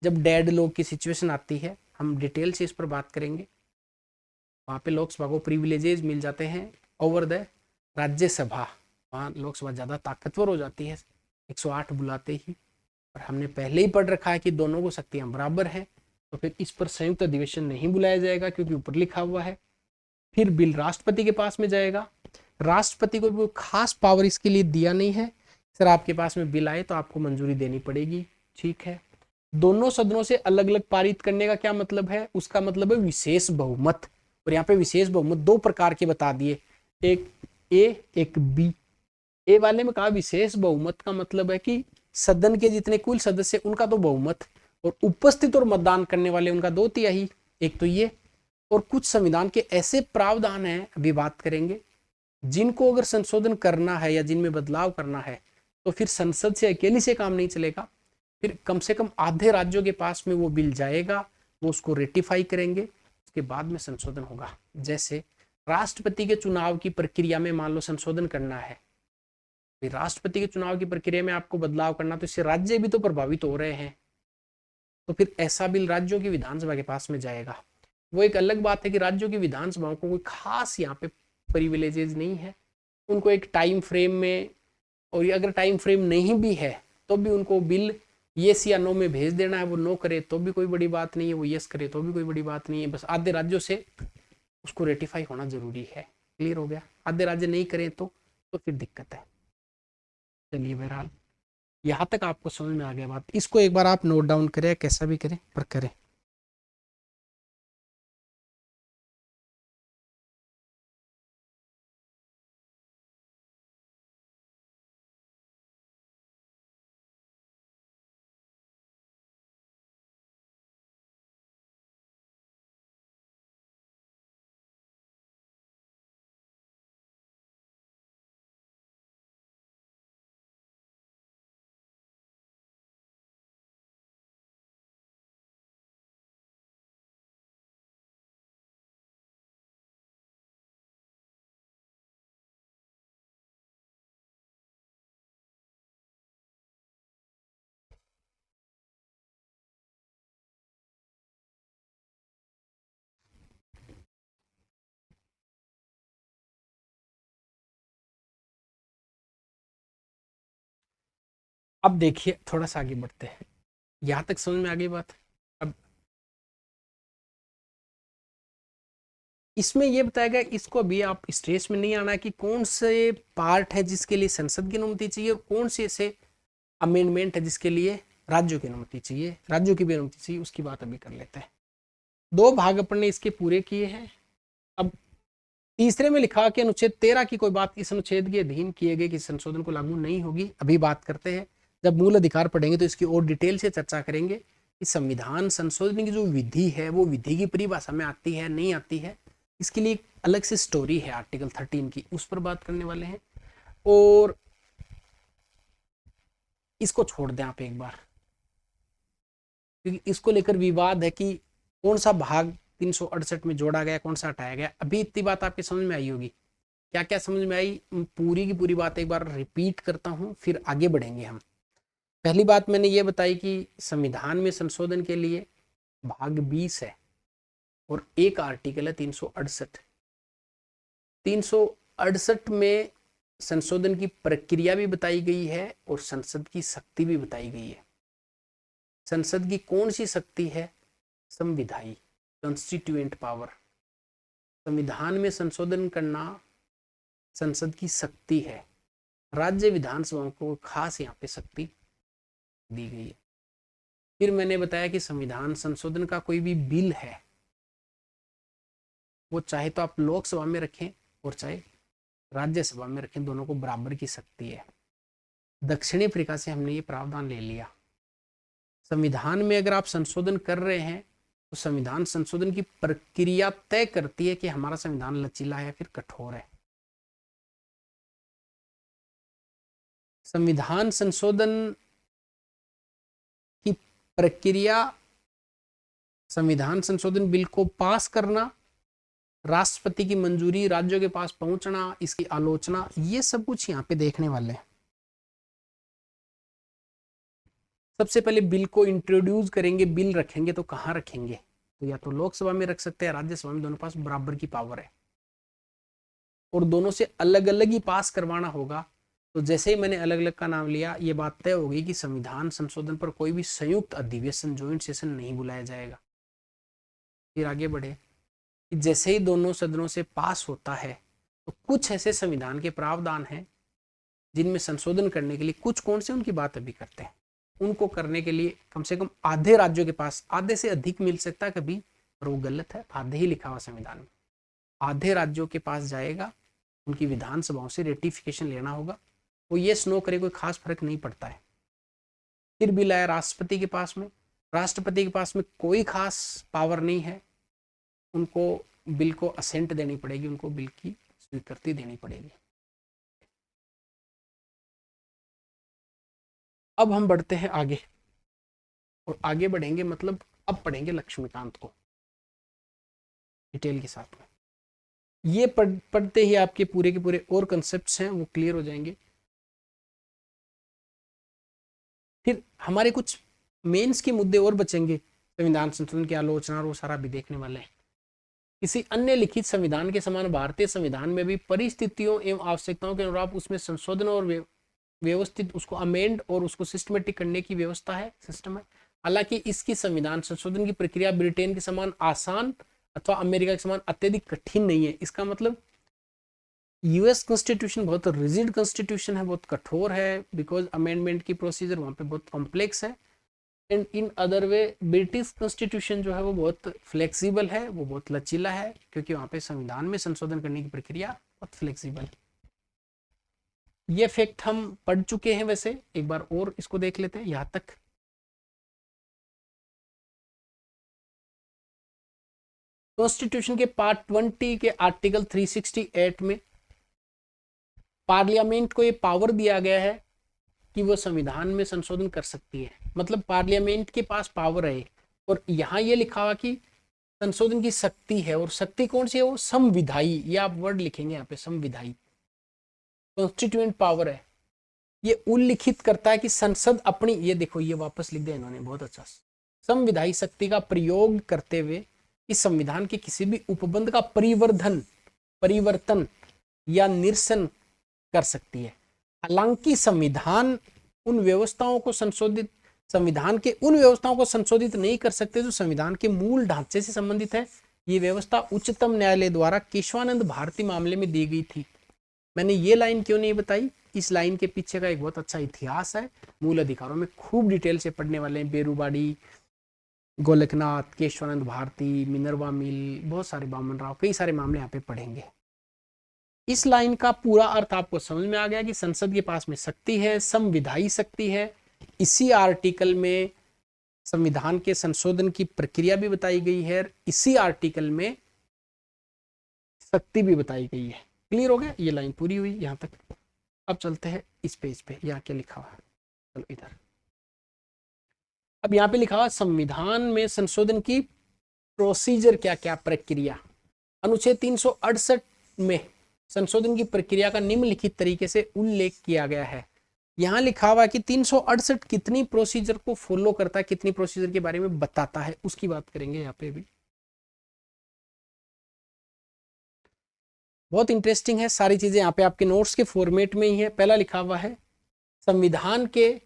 जब डेड लॉक की सिचुएशन आती है। हम डिटेल से इस पर बात करेंगे। वहां पे लोकसभा को प्रिविलेजेस मिल जाते हैं ओवर द राज्यसभा, वहां लोकसभा ज्यादा ताकतवर हो जाती है 108 बुलाते ही। और हमने पहले ही पढ़ रखा है कि दोनों को शक्तियां बराबर हैं, तो फिर इस पर संयुक्त अधिवेशन नहीं बुलाया जाएगा क्योंकि ऊपर लिखा हुआ है। फिर बिल राष्ट्रपति के पास में जाएगा, राष्ट्रपति को कोई खास पावर इसके लिए दिया नहीं है, सर आपके पास में बिल आए तो आपको मंजूरी देनी पड़ेगी, ठीक है। दोनों सदनों से अलग अलग पारित करने का क्या मतलब है? उसका मतलब है विशेष बहुमत। और यहाँ पे विशेष बहुमत दो प्रकार के बता दिए, एक ए एक बी। ए वाले में कहा विशेष बहुमत का मतलब है कि सदन के जितने कुल सदस्य उनका तो बहुमत, और उपस्थित और मतदान करने वाले उनका 2/3। एक तो ये। और कुछ संविधान के ऐसे प्रावधान हैं, अभी बात करेंगे, जिनको अगर संशोधन करना है या जिनमें बदलाव करना है तो फिर संसद से अकेली से काम नहीं चलेगा, फिर कम से कम आधे राज्यों के पास में वो बिल जाएगा, वो उसको रेटिफाई करेंगे, उसके बाद में संशोधन होगा। जैसे राष्ट्रपति के चुनाव की प्रक्रिया में मान लो संशोधन करना है, राष्ट्रपति के चुनाव की प्रक्रिया में आपको बदलाव करना, तो इससे राज्य भी तो प्रभावित हो रहे हैं, तो फिर ऐसा बिल राज्यों की विधानसभा के पास में जाएगा। वो एक अलग बात है कि राज्यों की विधानसभाओं को कोई खास यहाँ पे प्रिविलेजेस नहीं है, उनको एक टाइम फ्रेम में, और ये अगर टाइम फ्रेम नहीं भी है तो भी उनको बिल येस या नो में भेज देना है। वो नो करे तो भी कोई बड़ी बात नहीं है, वो येस करे तो भी कोई बड़ी बात नहीं है, बस आधे राज्यों से उसको रेटिफाई होना जरूरी है। क्लियर हो गया? आधे राज्य नहीं करें तो फिर दिक्कत है। चलिए बहरहाल यहाँ तक आपको समझ में आ गया बात, इसको एक बार आप नोट डाउन करें, कैसा भी करें पर करें। अब देखिए थोड़ा सा आगे बढ़ते हैं, यहाँ तक समझ में आ गई बात। अब इसमें यह बताया गया, इसको अभी आप स्ट्रेस में नहीं आना कि कौन से पार्ट है जिसके लिए संसद की अनुमति चाहिए और कौन से ऐसे अमेंडमेंट है जिसके लिए राज्यों की अनुमति चाहिए, राज्यों की भी अनुमति चाहिए, उसकी बात अभी कर लेते हैं। 2 भाग अपन ने इसके पूरे किए हैं। अब तीसरे में लिखा कि अनुच्छेद 13 की कोई बात इस अनुच्छेद के अधीन किए गए कि संशोधन को लागू नहीं होगी। अभी बात करते हैं, जब मूल अधिकार पढ़ेंगे तो इसकी और डिटेल से चर्चा करेंगे कि संविधान संशोधन की जो विधि है वो विधि की परिभाषा में आती है नहीं आती है। इसके लिए अलग से स्टोरी है आर्टिकल 13 की, उस पर बात करने वाले हैं। और इसको छोड़ दें आप एक बार, क्योंकि इसको लेकर विवाद है कि कौन सा भाग 368 में जोड़ा गया, कौन सा हटाया गया। अभी इतनी बात आपकी समझ में आई होगी। क्या क्या समझ में आई, पूरी की पूरी बात एक बार रिपीट करता हूं, फिर आगे बढ़ेंगे हम। पहली बात मैंने ये बताई कि संविधान में संशोधन के लिए भाग 20 है और एक आर्टिकल है 368। 368 में संशोधन की प्रक्रिया भी बताई गई है और संसद की शक्ति भी बताई गई है। संसद की कौन सी शक्ति है? संविधायी, कॉन्स्टिट्यूएंट पावर। संविधान में संशोधन करना संसद की शक्ति है, राज्य विधानसभाओं को खास यहाँ पे शक्ति दी गई है। फिर मैंने बताया कि संविधान संशोधन का कोई भी बिल है वो चाहे तो आप लोकसभा में रखें और चाहे राज्यसभा में रखें, दोनों को बराबर की शक्ति है। दक्षिणी अफ्रीका से हमने ये प्रावधान ले लिया। संविधान में अगर आप संशोधन कर रहे हैं तो संविधान संशोधन की प्रक्रिया तय करती है कि हमारा संविधान लचीला है फिर कठोर है। संविधान संशोधन की प्रक्रिया, संविधान संशोधन बिल को पास करना, राष्ट्रपति की मंजूरी, राज्यों के पास पहुंचना, इसकी आलोचना, ये सब कुछ यहाँ पे देखने वाले हैं। सबसे पहले बिल को इंट्रोड्यूस करेंगे, बिल रखेंगे तो कहाँ रखेंगे? तो या तो लोकसभा में रख सकते हैं, राज्यसभा में, दोनों पास बराबर की पावर है। और दोनों से अलग अलग ही पास करवाना होगा। तो जैसे ही मैंने अलग अलग का नाम लिया, ये बात तय हो गई कि संविधान संशोधन पर कोई भी संयुक्त अधिवेशन, ज्वाइंट सेशन नहीं बुलाया जाएगा। फिर आगे बढ़े कि जैसे ही दोनों सदनों से पास होता है तो कुछ ऐसे संविधान के प्रावधान हैं जिनमें संशोधन करने के लिए कुछ कौन से उनकी बात अभी करते हैं, उनको करने के लिए कम से कम आधे राज्यों के पास, आधे से अधिक मिल सकता है कभी, पर वो गलत है, आधे ही लिखा हुआ संविधान में, आधे राज्यों के पास जाएगा, उनकी विधानसभाओं से रेटिफिकेशन लेना होगा, वो येस नो करे कोई खास फर्क नहीं पड़ता है। फिर बिल आया राष्ट्रपति के पास में, राष्ट्रपति के पास में कोई खास पावर नहीं है, उनको बिल को असेंट देनी पड़ेगी, उनको बिल की स्वीकृति देनी पड़ेगी। अब हम बढ़ते हैं आगे, और आगे बढ़ेंगे मतलब अब पढ़ेंगे लक्ष्मीकांत को डिटेल के साथ में। ये पढ़ते ही आपके पूरे के पूरे और कंसेप्ट्स हैं वो क्लियर हो जाएंगे। फिर हमारे कुछ मेंस के मुद्दे और बचेंगे, संविधान संशोधन की आलोचना और वो सारा भी देखने वाले हैं। किसी अन्य लिखित संविधान के समान भारतीय संविधान में भी परिस्थितियों एवं आवश्यकताओं के अनुरूप उसमें संशोधन और व्यवस्थित उसको अमेंड और उसको सिस्टमेटिक करने की व्यवस्था है, सिस्टम है। हालांकि इसकी संविधान संशोधन की प्रक्रिया ब्रिटेन के समान आसान अथवा अमेरिका के समान अत्यधिक कठिन नहीं है। इसका मतलब यूएस कॉन्स्टिट्यूशन बहुत रिजिड कॉन्स्टिट्यूशन है, बहुत कठोर है, बिकॉज अमेंडमेंट की प्रोसीजर वहाँ पे बहुत कॉम्प्लेक्स है। And in other way British constitution जो है वो बहुत फ्लेक्सिबल है, वो बहुत लचीला है, क्योंकि वहाँ पे संविधान में संशोधन करने की प्रक्रिया बहुत फ्लेक्सिबल है। ये फैक्ट हम पढ़ चुके हैं, वैसे एक बार और इसको देख लेते हैं यहाँ तक। कॉन्स्टिट्यूशन के पार्ट 20 के आर्टिकल 368 में पार्लियामेंट को ये पावर दिया गया है कि वो संविधान में संशोधन कर सकती है, मतलब पार्लियामेंट के पास पावर है। और यहाँ ये लिखा हुआ कि संशोधन की शक्ति है, और शक्ति कौन सी है, वो संविधायी, ये आप वर्ड लिखेंगे यहाँ पे, संविधायी कॉन्स्टिट्यूएंट पावर है। ये उल्लिखित करता है कि संसद अपनी, ये देखो ये वापस लिख दिया इन्होंने, बहुत अच्छा, संविधायी शक्ति का प्रयोग करते हुए इस संविधान के किसी भी उपबंध का परिवर्तन या निरसन कर सकती है। हालांकि संविधान उन व्यवस्थाओं को संशोधित नहीं कर सकते जो संविधान के मूल ढांचे से संबंधित है। ये व्यवस्था उच्चतम न्यायालय द्वारा केशवानंद भारती मामले में दी गई थी। मैंने ये लाइन क्यों नहीं बताई, इस लाइन के पीछे का एक बहुत अच्छा इतिहास है, मूल अधिकारों में खूब डिटेल से पढ़ने वाले हैं, बेरूबाड़ी, गोलकनाथ, केशवानंद भारती, मिनर्वा मिल, बहुत सारे बामन राव, कई सारे मामले यहाँ पे पढ़ेंगे। इस लाइन का पूरा अर्थ आपको समझ में आ गया कि संसद के पास में शक्ति है, संविधायी शक्ति है। इसी आर्टिकल में संविधान के संशोधन की प्रक्रिया भी बताई गई है, इसी आर्टिकल में शक्ति भी बताई गई है। क्लियर हो गया, ये लाइन पूरी हुई यहाँ तक। अब चलते हैं इस पेज पे, यहाँ क्या लिखा हुआ है, चलो इधर। अब यहाँ पे लिखा हुआ संविधान में संशोधन की प्रोसीजर, क्या क्या प्रक्रिया। अनुच्छेद 368 में संशोधन की प्रक्रिया का निम्नलिखित तरीके से उल्लेख किया गया है। यहाँ लिखा हुआ है कि 368 कितनी प्रोसीजर को फॉलो करता है, कितनी प्रोसीजर के बारे में बताता है, उसकी बात करेंगे यहाँ पे भी। बहुत इंटरेस्टिंग है, सारी चीजें यहाँ पे आपके नोट्स के फॉर्मेट में ही है। पहला लिखा हुआ है संविधान के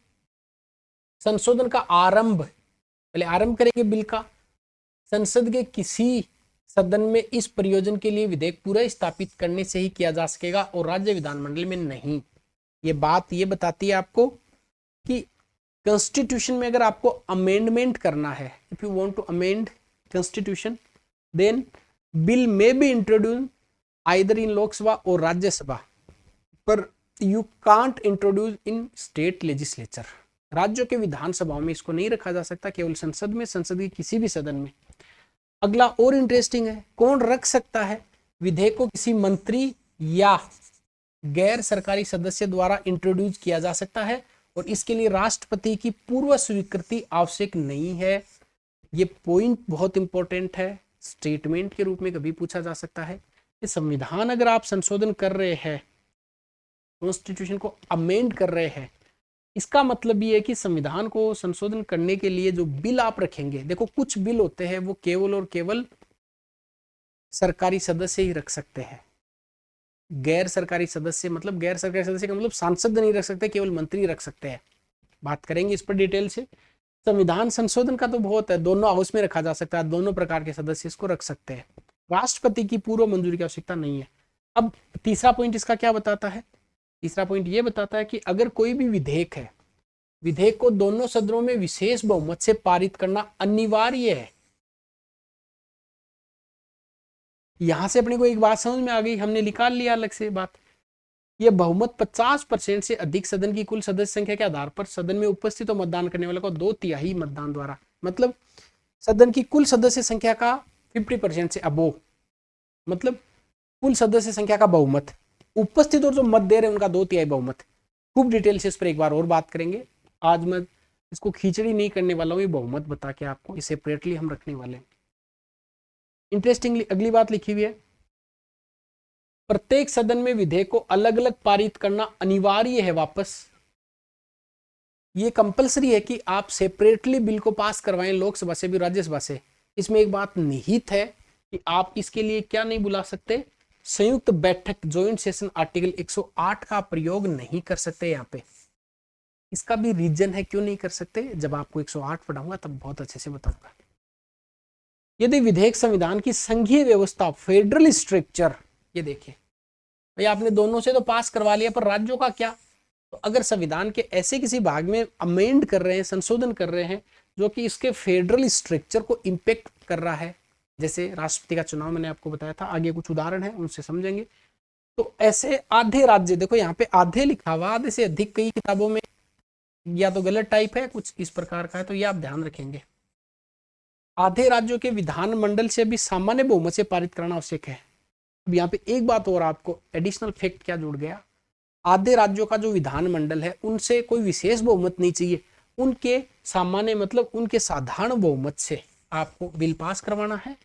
संशोधन का आरंभ, पहले आरंभ करेंगे बिल का, संसद के किसी सदन में इस प्रयोजन के लिए विधेयक पूरा स्थापित करने से ही किया जा सकेगा और राज्य विधानमंडल में नहीं। ये बात ये बताती है आपको कि कॉन्स्टिट्यूशन में अगर आपको अमेंडमेंट करना है, if you want to amend constitution, then bill में be introduce either in Lok Sabha और राज्यसभा, पर you can't introduce in state legislature. राज्यों के विधानसभाओं में इसको नहीं रखा जा सकता, केवल संसद में, संसद के किसी भी सदन में। अगला और इंटरेस्टिंग है, कौन रख सकता है विधेयक को, किसी मंत्री या गैर सरकारी सदस्य द्वारा इंट्रोड्यूस किया जा सकता है, और इसके लिए राष्ट्रपति की पूर्व स्वीकृति आवश्यक नहीं है। ये पॉइंट बहुत इंपॉर्टेंट है, स्टेटमेंट के रूप में कभी पूछा जा सकता है कि संविधान अगर आप संशोधन कर रहे हैं, कॉन्स्टिट्यूशन को अमेंड कर रहे हैं, इसका मतलब ये है कि संविधान को संशोधन करने के लिए जो बिल आप रखेंगे, देखो कुछ बिल होते हैं वो केवल और केवल सरकारी सदस्य ही रख सकते हैं, गैर सरकारी सदस्य, मतलब गैर सरकारी सदस्य का मतलब सांसद नहीं रख सकते, केवल मंत्री रख सकते हैं। बात करेंगे इस पर डिटेल से। संविधान संशोधन का तो बहुत है, दोनों हाउस में रखा जा सकता है, दोनों प्रकार के सदस्य इसको रख सकते हैं, राष्ट्रपति की पूर्व मंजूरी की आवश्यकता नहीं है। अब तीसरा पॉइंट इसका क्या बताता है, तीसरा पॉइंट ये बताता है कि अगर कोई भी विधेयक है, विधेयक को दोनों सदनों में विशेष बहुमत से पारित करना अनिवार्य है। यहां से अपने को एक बात समझ में आ गई, हमने निकाल लिया अलग से बात। यह बहुमत 50% से अधिक सदन की कुल सदस्य संख्या के आधार पर सदन में उपस्थित और मतदान करने वाले को 2/3 मतदान द्वारा, मतलब सदन की कुल सदस्य संख्या का 50% से अबोव, मतलब कुल सदस्य संख्या का बहुमत, उपस्थित और जो मत दे रहे हैं उनका 2/3 बहुमत। खूब डिटेल से इस पर एक बार और बात करेंगे। आज मैं इसको खींचड़ी नहीं करने वाला हूँ, ये बहुमत बता के आपको इसे सेपरेटली हम रखने वाले हैं। इंटरेस्टिंगली अगली बात लिखी हुई है, प्रत्येक सदन में विधेयक को अलग अलग पारित करना अनिवार्य है। वापस ये कंपलसरी है कि आप सेपरेटली बिल को पास करवाएं, लोकसभा से भी राज्यसभा से। इसमें एक बात निहित है कि आप इसके लिए क्या नहीं बुला सकते, संयुक्त बैठक, ज्वाइंट सेशन आर्टिकल 108 का प्रयोग नहीं कर सकते यहाँ पे। इसका भी रीजन है क्यों नहीं कर सकते, जब आपको 108 पढ़ाऊंगा तब बहुत अच्छे से बताऊंगा। यदि विधेयक संविधान की संघीय व्यवस्था, फेडरल स्ट्रक्चर, ये देखिए भाई आपने दोनों से तो पास करवा लिया, पर राज्यों का क्या? तो अगर संविधान के ऐसे किसी भाग में अमेंड कर रहे हैं, संशोधन कर रहे हैं जो कि इसके फेडरल स्ट्रक्चर को इंपेक्ट कर रहा है, जैसे राष्ट्रपति का चुनाव मैंने आपको बताया था, आगे कुछ उदाहरण है उनसे समझेंगे। तो ऐसे आधे राज्य, देखो यहाँ पे आधे लिखा हुआ, आधे से अधिक कई किताबों में या तो गलत टाइप है, कुछ इस प्रकार का है, तो ये आप ध्यान रखेंगे। आधे राज्यों के विधानमंडल से भी सामान्य बहुमत से पारित करना आवश्यक है। अब यहाँ पे एक बात और आपको एडिशनल फैक्ट क्या जुड़ गया, आधे राज्यों का जो विधानमंडल है उनसे कोई विशेष बहुमत नहीं चाहिए, उनके सामान्य मतलब उनके साधारण बहुमत से आपको बिल पास करवाना है।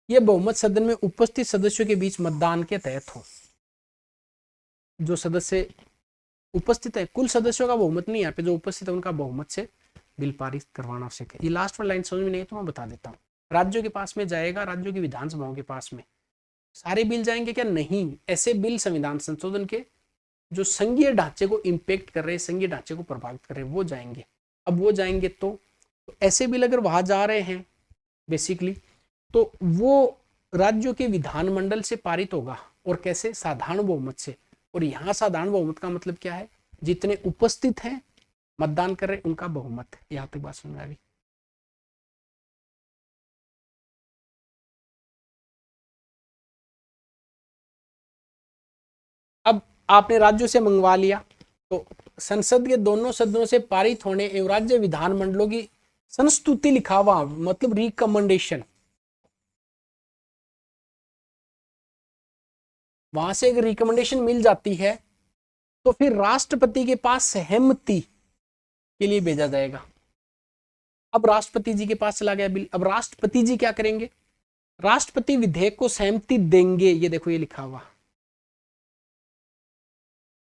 यह बहुमत सदन में उपस्थित सदस्यों के बीच मतदान के तहत हो। जो सदस्य उपस्थित है, कुल सदस्यों का बहुमत नहीं, यहाँ पे जो उपस्थित है उनका बहुमत से बिल पारित करवाना आवश्यक है। ये लास्ट वाली लाइन समझ में नहीं है तो मैं बता देता हूँ। राज्यों के पास में जाएगा, राज्यों की विधानसभाओं के पास में सारे बिल जाएंगे क्या? नहीं, ऐसे बिल संविधान संशोधन के जो संघीय ढांचे को इंपेक्ट कर रहे हैं, संघीय ढांचे को प्रभावित कर रहे हैं, वो जाएंगे। अब वो जाएंगे तो ऐसे बिल अगर वहां जा रहे हैं बेसिकली, तो वो राज्यों के विधानमंडल से पारित होगा, और कैसे? साधारण बहुमत से। और यहाँ साधारण बहुमत का मतलब क्या है? जितने उपस्थित हैं, मतदान कर रहे हैं, उनका बहुमत। यहाँ तक बात समझ में आ गई? अब आपने राज्यों से मंगवा लिया, तो संसद के दोनों सदनों से पारित होने एवं राज्य विधानमंडलों की संस्तुति लिखा हुआ, मतलब रिकमेंडेशन, वहां से एक रिकमेंडेशन मिल जाती है तो फिर राष्ट्रपति के पास सहमति के लिए भेजा जाएगा। अब राष्ट्रपति जी के पास चला गया बिल, अब राष्ट्रपति जी क्या करेंगे? राष्ट्रपति विधेयक को सहमति देंगे, ये देखो ये लिखा हुआ।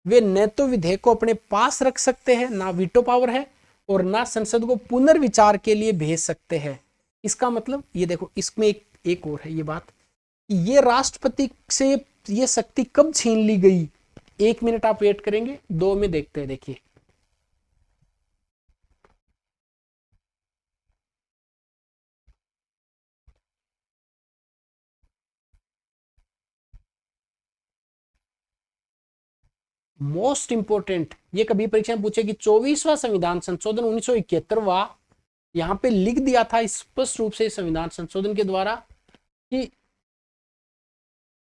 वे न तो विधेयक को अपने पास रख सकते हैं, ना वीटो पावर है, और ना संसद को पुनर्विचार के लिए भेज सकते हैं। इसका मतलब ये देखो, इसमें एक और है ये बात, ये राष्ट्रपति से ये शक्ति कब छीन ली गई? 1 मिनट आप वेट करेंगे, 2 में देखते हैं। देखिए मोस्ट इंपोर्टेंट, ये कभी परीक्षा में पूछे कि 24वां संविधान संशोधन 1971 यहां पे लिख दिया था स्पष्ट रूप से संविधान संशोधन के द्वारा कि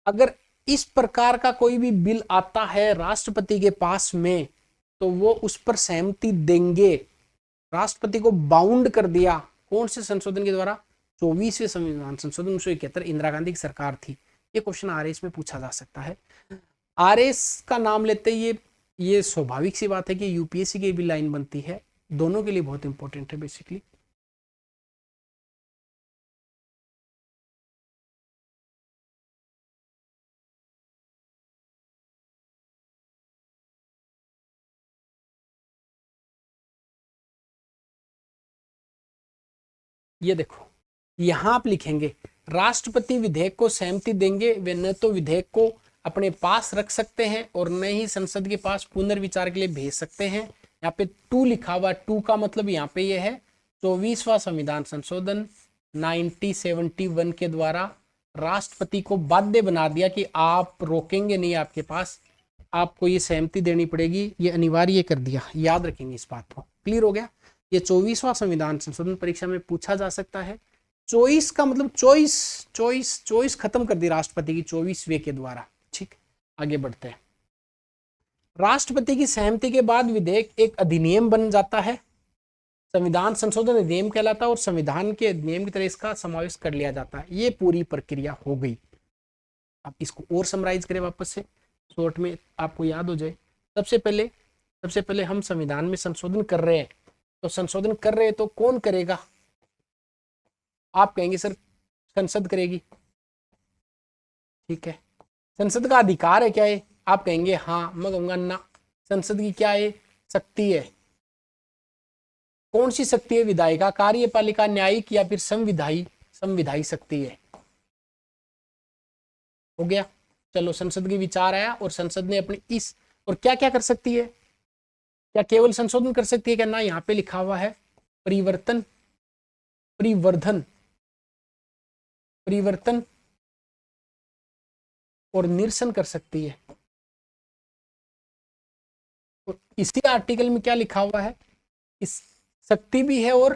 अगर इस प्रकार का कोई भी बिल आता है राष्ट्रपति के पास में, तो वो उस पर सहमति देंगे। राष्ट्रपति को बाउंड कर दिया, कौन से संशोधन के द्वारा? 24वें संविधान संशोधन 1971, इंदिरा गांधी की सरकार थी। ये क्वेश्चन आरएस में पूछा जा सकता है। आरएस का नाम लेते ये स्वाभाविक सी बात है कि यूपीएससी की भी लाइन बनती है, दोनों के लिए बहुत इंपॉर्टेंट है बेसिकली। ये देखो यहां आप लिखेंगे राष्ट्रपति विधेयक को सहमति देंगे, वे न तो विधेयक को अपने पास रख सकते हैं और न ही संसद के पास पुनर्विचार के लिए भेज सकते हैं। यहाँ पे 2 लिखा हुआ, 2 का मतलब यहाँ पे ये है 24वां संविधान संशोधन 1971 के द्वारा राष्ट्रपति को बाध्य बना दिया कि आप रोकेंगे नहीं आपके पास आपको ये सहमति देनी पड़ेगी, ये अनिवार्य कर दिया, याद रखेंगे इस बात को। क्लियर हो गया। ये 24वां संविधान संशोधन परीक्षा में पूछा जा सकता है। चॉइस का मतलब चॉइस खत्म कर दी राष्ट्रपति की 24वें के द्वारा। ठीक, आगे बढ़ते हैं। राष्ट्रपति की सहमति के बाद विधेयक एक अधिनियम बन जाता है, संविधान संशोधन अधिनियम कहलाता है, और संविधान के अधिनियम की तरह इसका समावेश कर लिया जाता है। ये पूरी प्रक्रिया हो गई। आप इसको और समराइज करें वापस से शॉर्ट में, आपको याद हो जाए। सबसे पहले हम संविधान में संशोधन कर रहे हैं, तो संशोधन कर रहे हैं तो कौन करेगा? आप कहेंगे सर संसद करेगी। ठीक है, संसद का अधिकार है क्या है? आप कहेंगे हाँ। मैं कहूंगा ना, संसद की क्या है? शक्ति है। कौन सी शक्ति है? विधायिका, कार्यपालिका, न्यायिक या फिर संविधायी शक्ति है। हो गया। चलो, संसद की विचार आया और संसद ने अपनी इस और क्या क्या कर सकती है? क्या केवल संशोधन कर सकती है क्या? ना, यहाँ पे लिखा हुआ है परिवर्तन और निरसन कर सकती है। और इसी आर्टिकल में क्या लिखा हुआ है? इस शक्ति भी है और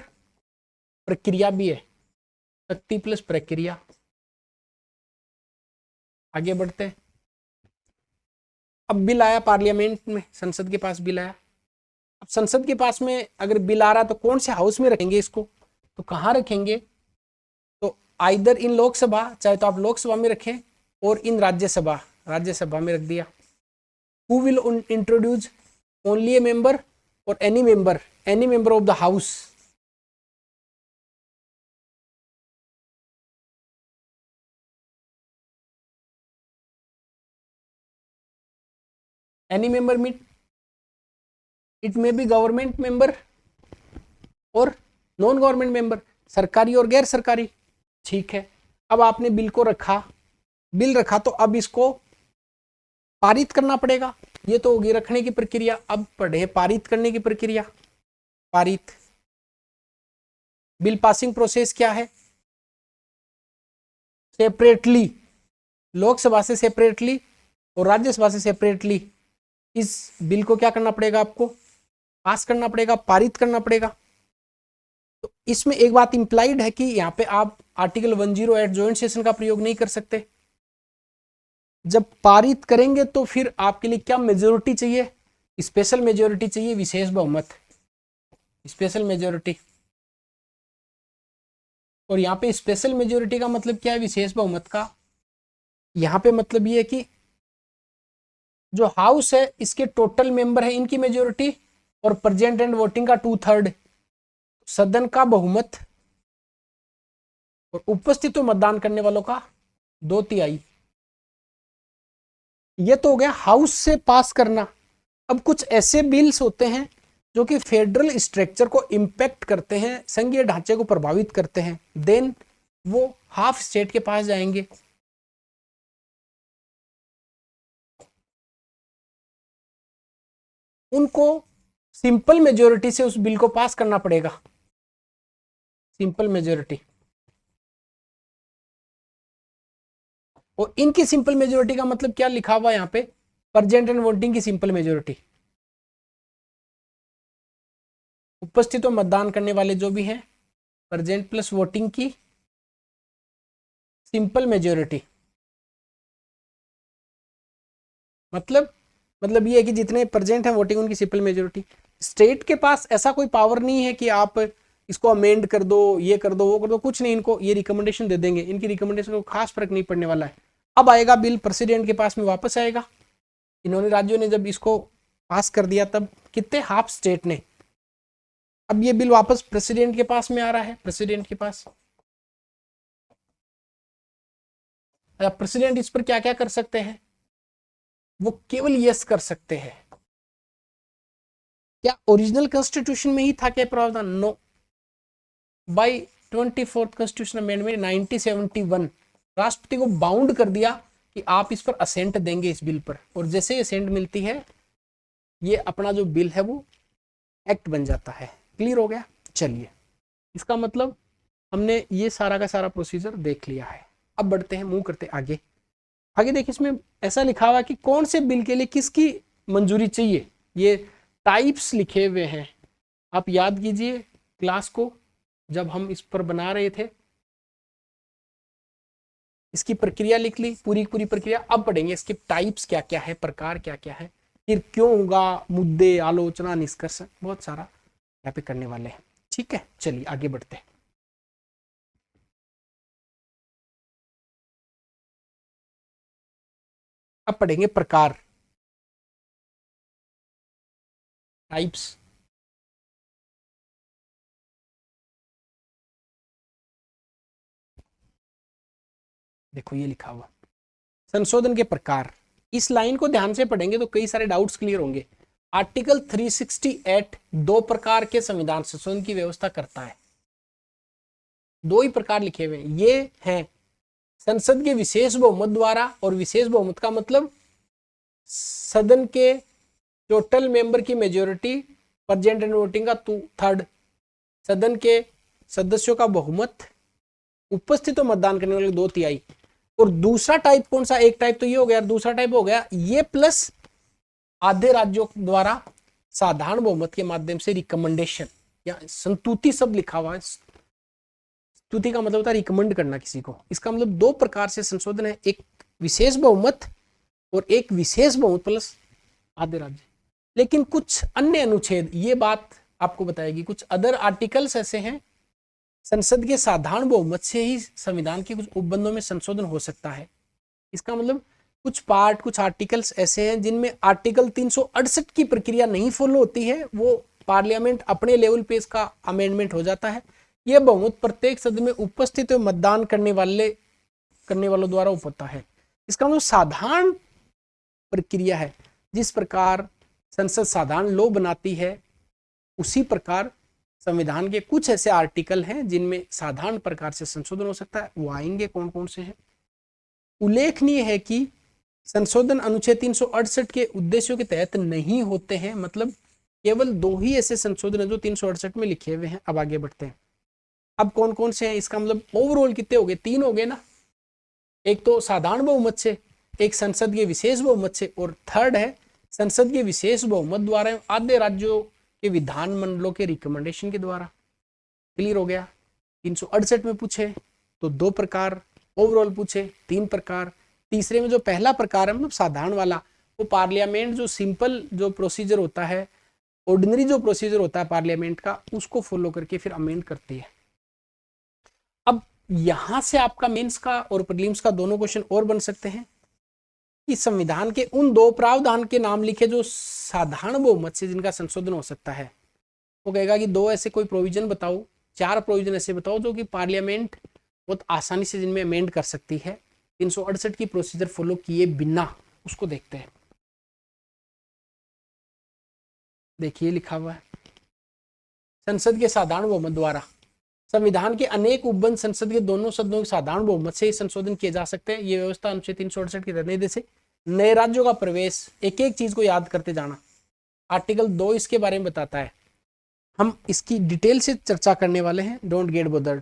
प्रक्रिया भी है। शक्ति प्लस प्रक्रिया। आगे बढ़ते हैं। अब बिल आया पार्लियामेंट में, संसद के पास बिल आया। अब संसद के पास में अगर बिल आ रहा तो कौन से हाउस में रखेंगे इसको? तो कहाँ रखेंगे? तो आइदर इन लोकसभा, चाहे तो आप लोकसभा में रखें, और इन राज्यसभा में रख दिया। Who will introduce? Only a member और any member of the house. Any member meet, it may be government member और नॉन गवर्नमेंट मेंबर, सरकारी और गैर सरकारी। ठीक है, अब आपने बिल रखा तो अब इसको पारित करना पड़ेगा। ये तो होगी रखने की प्रक्रिया। अब पढ़े पारित करने की प्रक्रिया। पारित, बिल पासिंग प्रोसेस क्या है? सेपरेटली, लोकसभा से सेपरेटली और राज्यसभा से सेपरेटली इस बिल को क्या करना पड़ेगा? आपको पास करना पड़ेगा, पारित करना पड़ेगा। तो इसमें एक बात इंप्लाइड है कि यहाँ पे आप आर्टिकल 108 ज्वाइंट सेशन का प्रयोग नहीं कर सकते। जब पारित करेंगे तो फिर आपके लिए क्या मेजोरिटी चाहिए? स्पेशल मेजोरिटी चाहिए, विशेष बहुमत, स्पेशल मेजोरिटी। और यहाँ पे स्पेशल मेजोरिटी का मतलब क्या है? विशेष बहुमत का यहाँ पे मतलब ये है कि जो हाउस है इसके टोटल मेंबर है, इनकी मेजोरिटी, और प्रेजेंट एंड वोटिंग का 2/3, सदन का बहुमत, और उपस्थित तो मतदान करने वालों का 2/3। ये तो हो गया हाउस से पास करना। अब कुछ ऐसे बिल्स होते हैं जो कि फेडरल स्ट्रक्चर को इंपैक्ट करते हैं, संघीय ढांचे को प्रभावित करते हैं, देन वो हाफ स्टेट के पास जाएंगे। उनको सिंपल मेजोरिटी से उस बिल को पास करना पड़ेगा, सिंपल मेजोरिटी। और इनकी सिंपल मेजोरिटी का मतलब क्या लिखा हुआ है यहाँ पे? प्रेजेंट एंड वोटिंग की सिंपल मेजोरिटी, उपस्थित और मतदान करने वाले जो भी हैं, प्रेजेंट प्लस वोटिंग की सिंपल मेजोरिटी। मतलब ये है कि जितने प्रेजेंट हैं वोटिंग, उनकी सिंपल मेजोरिटी। स्टेट के पास ऐसा कोई पावर नहीं है कि आप इसको अमेंड कर दो, ये कर दो, वो कर दो, कुछ नहीं। इनको ये रिकमेंडेशन दे देंगे, इनकी रिकमेंडेशन को खास फर्क नहीं पड़ने वाला है। अब आएगा बिल प्रेसिडेंट के पास में वापस आएगा। इन्होंने राज्यों ने जब इसको पास कर दिया तब कितने हाफ स्टेट ने, अब ये बिल वापस प्रेसिडेंट के पास में आ रहा है, प्रेसिडेंट के पास। प्रेसिडेंट इस पर क्या क्या कर सकते हैं? वो केवल यस कर सकते हैं। क्या ओरिजिनल कॉन्स्टिट्यूशन में ही था क्या प्रावधान? No, bye 24th constitution amendment 1971 राष्ट्रपति को बाउंड कर दिया कि आप इस पर असेंट देंगे इस बिल पर, और जैसे असेंट मिलती है ये अपना जो बिल है वो एक्ट बन जाता है। क्लियर हो गया? चलिए, इसका मतलब हमने ये सारा का सारा प्रोसीजर देख लिया है। अब बढ़ते हैं, मूव करते आगे। आगे देखिए, इसमें ऐसा लिखा हुआ है कि कौन से बिल के लिए किसकी मंजूरी चाहिए, ये टाइप्स लिखे हुए हैं। आप याद कीजिए क्लास को, जब हम इस पर बना रहे थे, इसकी प्रक्रिया लिख ली, पूरी पूरी प्रक्रिया। अब पढ़ेंगे इसके टाइप्स क्या क्या है, प्रकार क्या क्या है, फिर क्यों होगा, मुद्दे, आलोचना, निष्कर्ष, बहुत सारा यहाँ पे करने वाले हैं। ठीक है, चलिए आगे बढ़ते हैं। अब पढ़ेंगे प्रकार, टाइप्स। देखो ये लिखा हुआ संशोधन के प्रकार, इस लाइन को ध्यान से पढ़ेंगे तो कई सारे डाउट्स क्लियर होंगे। आर्टिकल 368 दो प्रकार के संविधान संशोधन की व्यवस्था करता है। दो ही प्रकार लिखे हुए हैं, ये हैं संसद के विशेष बहुमत द्वारा, और विशेष बहुमत का मतलब सदन के टोटल मेंबर की मेजोरिटी प्रेजेंट एंड वोटिंग का 2/3, सदन के सदस्यों का बहुमत उपस्थित और मतदान करने वाले 2/3। और दूसरा टाइप कौन सा, एक टाइप तो ये हो गया, दूसरा टाइप हो गया ये प्लस आधे राज्यों द्वारा साधारण बहुमत के माध्यम से रिकमेंडेशन, या संतुति शब्द लिखा हुआ है। स्तुति का मतलब होता है रिकमेंड करना किसी को। इसका मतलब दो प्रकार से संशोधन है, एक विशेष बहुमत और एक विशेष बहुमत प्लस आधे राज्य। लेकिन कुछ अन्य अनुच्छेद ये बात आपको बताएगी, कुछ अदर आर्टिकल्स ऐसे हैं, संसद के साधारण बहुमत से ही संविधान के कुछ उपबंधों में संशोधन हो सकता है। इसका मतलब कुछ पार्ट, कुछ आर्टिकल्स ऐसे हैं जिनमें आर्टिकल 368 की प्रक्रिया नहीं फॉलो होती है, वो पार्लियामेंट अपने लेवल पे इसका अमेंडमेंट हो जाता है। यह बहुमत प्रत्येक सदन में उपस्थित मतदान करने वालों द्वारा होता है। इसका मतलब साधारण प्रक्रिया है, जिस प्रकार संसद साधारण लॉ बनाती है उसी प्रकार संविधान के कुछ ऐसे आर्टिकल हैं जिनमें साधारण प्रकार से संशोधन हो सकता है। वो आएंगे कौन कौन से हैं। उल्लेखनीय है कि संशोधन अनुच्छेद 368 के उद्देश्यों के तहत नहीं होते हैं, मतलब केवल दो ही ऐसे संशोधन है जो 368 में लिखे हुए हैं। अब आगे बढ़ते हैं, अब कौन कौन से हैं, इसका मतलब ओवरऑल कितने हो गए, 3 हो गए ना। एक तो साधारण बहुमत से, एक संसद के विशेष बहुमत से, और थर्ड है संसद के विशेष बहुमत द्वारा आधे राज्यों के विधानमंडलों के रिकमेंडेशन के द्वारा। क्लियर हो गया। 368 में पूछे तो 2 प्रकार, ओवरऑल पूछे 3 प्रकार। तीसरे में जो पहला प्रकार है मतलब साधारण वाला, वो पार्लियामेंट जो सिंपल जो प्रोसीजर होता है, ऑर्डिनरी जो प्रोसीजर होता है पार्लियामेंट का, उसको फॉलो करके फिर अमेंड करती है। अब यहां से आपका मेंस का और प्रीलिम्स का दोनों क्वेश्चन और बन सकते हैं कि संविधान के उन 2 प्रावधान के नाम लिखे जो साधारण बहुमत से जिनका संशोधन हो सकता है। वो कहेगा कि 2 ऐसे कोई प्रोविजन बताओ, 4 प्रोविजन ऐसे बताओ जो कि पार्लियामेंट बहुत आसानी से जिनमें अमेंड कर सकती है 368 की प्रोसीजर फॉलो किए बिना। उसको देखते हैं। देखिए लिखा हुआ है संसद के साधारण बहुमत द्वारा संविधान के अनेक उपबंध संसद के दोनों सदनों के साधारण बहुमत से ही संशोधन किए जा सकते हैं। ये व्यवस्था अनुच्छेद 368 के निर्णय से नए राज्यों का प्रवेश, एक एक चीज को याद करते जाना। आर्टिकल 2 इसके बारे में बताता है, हम इसकी डिटेल से चर्चा करने वाले हैं, डोंट गेट बोदर्ड।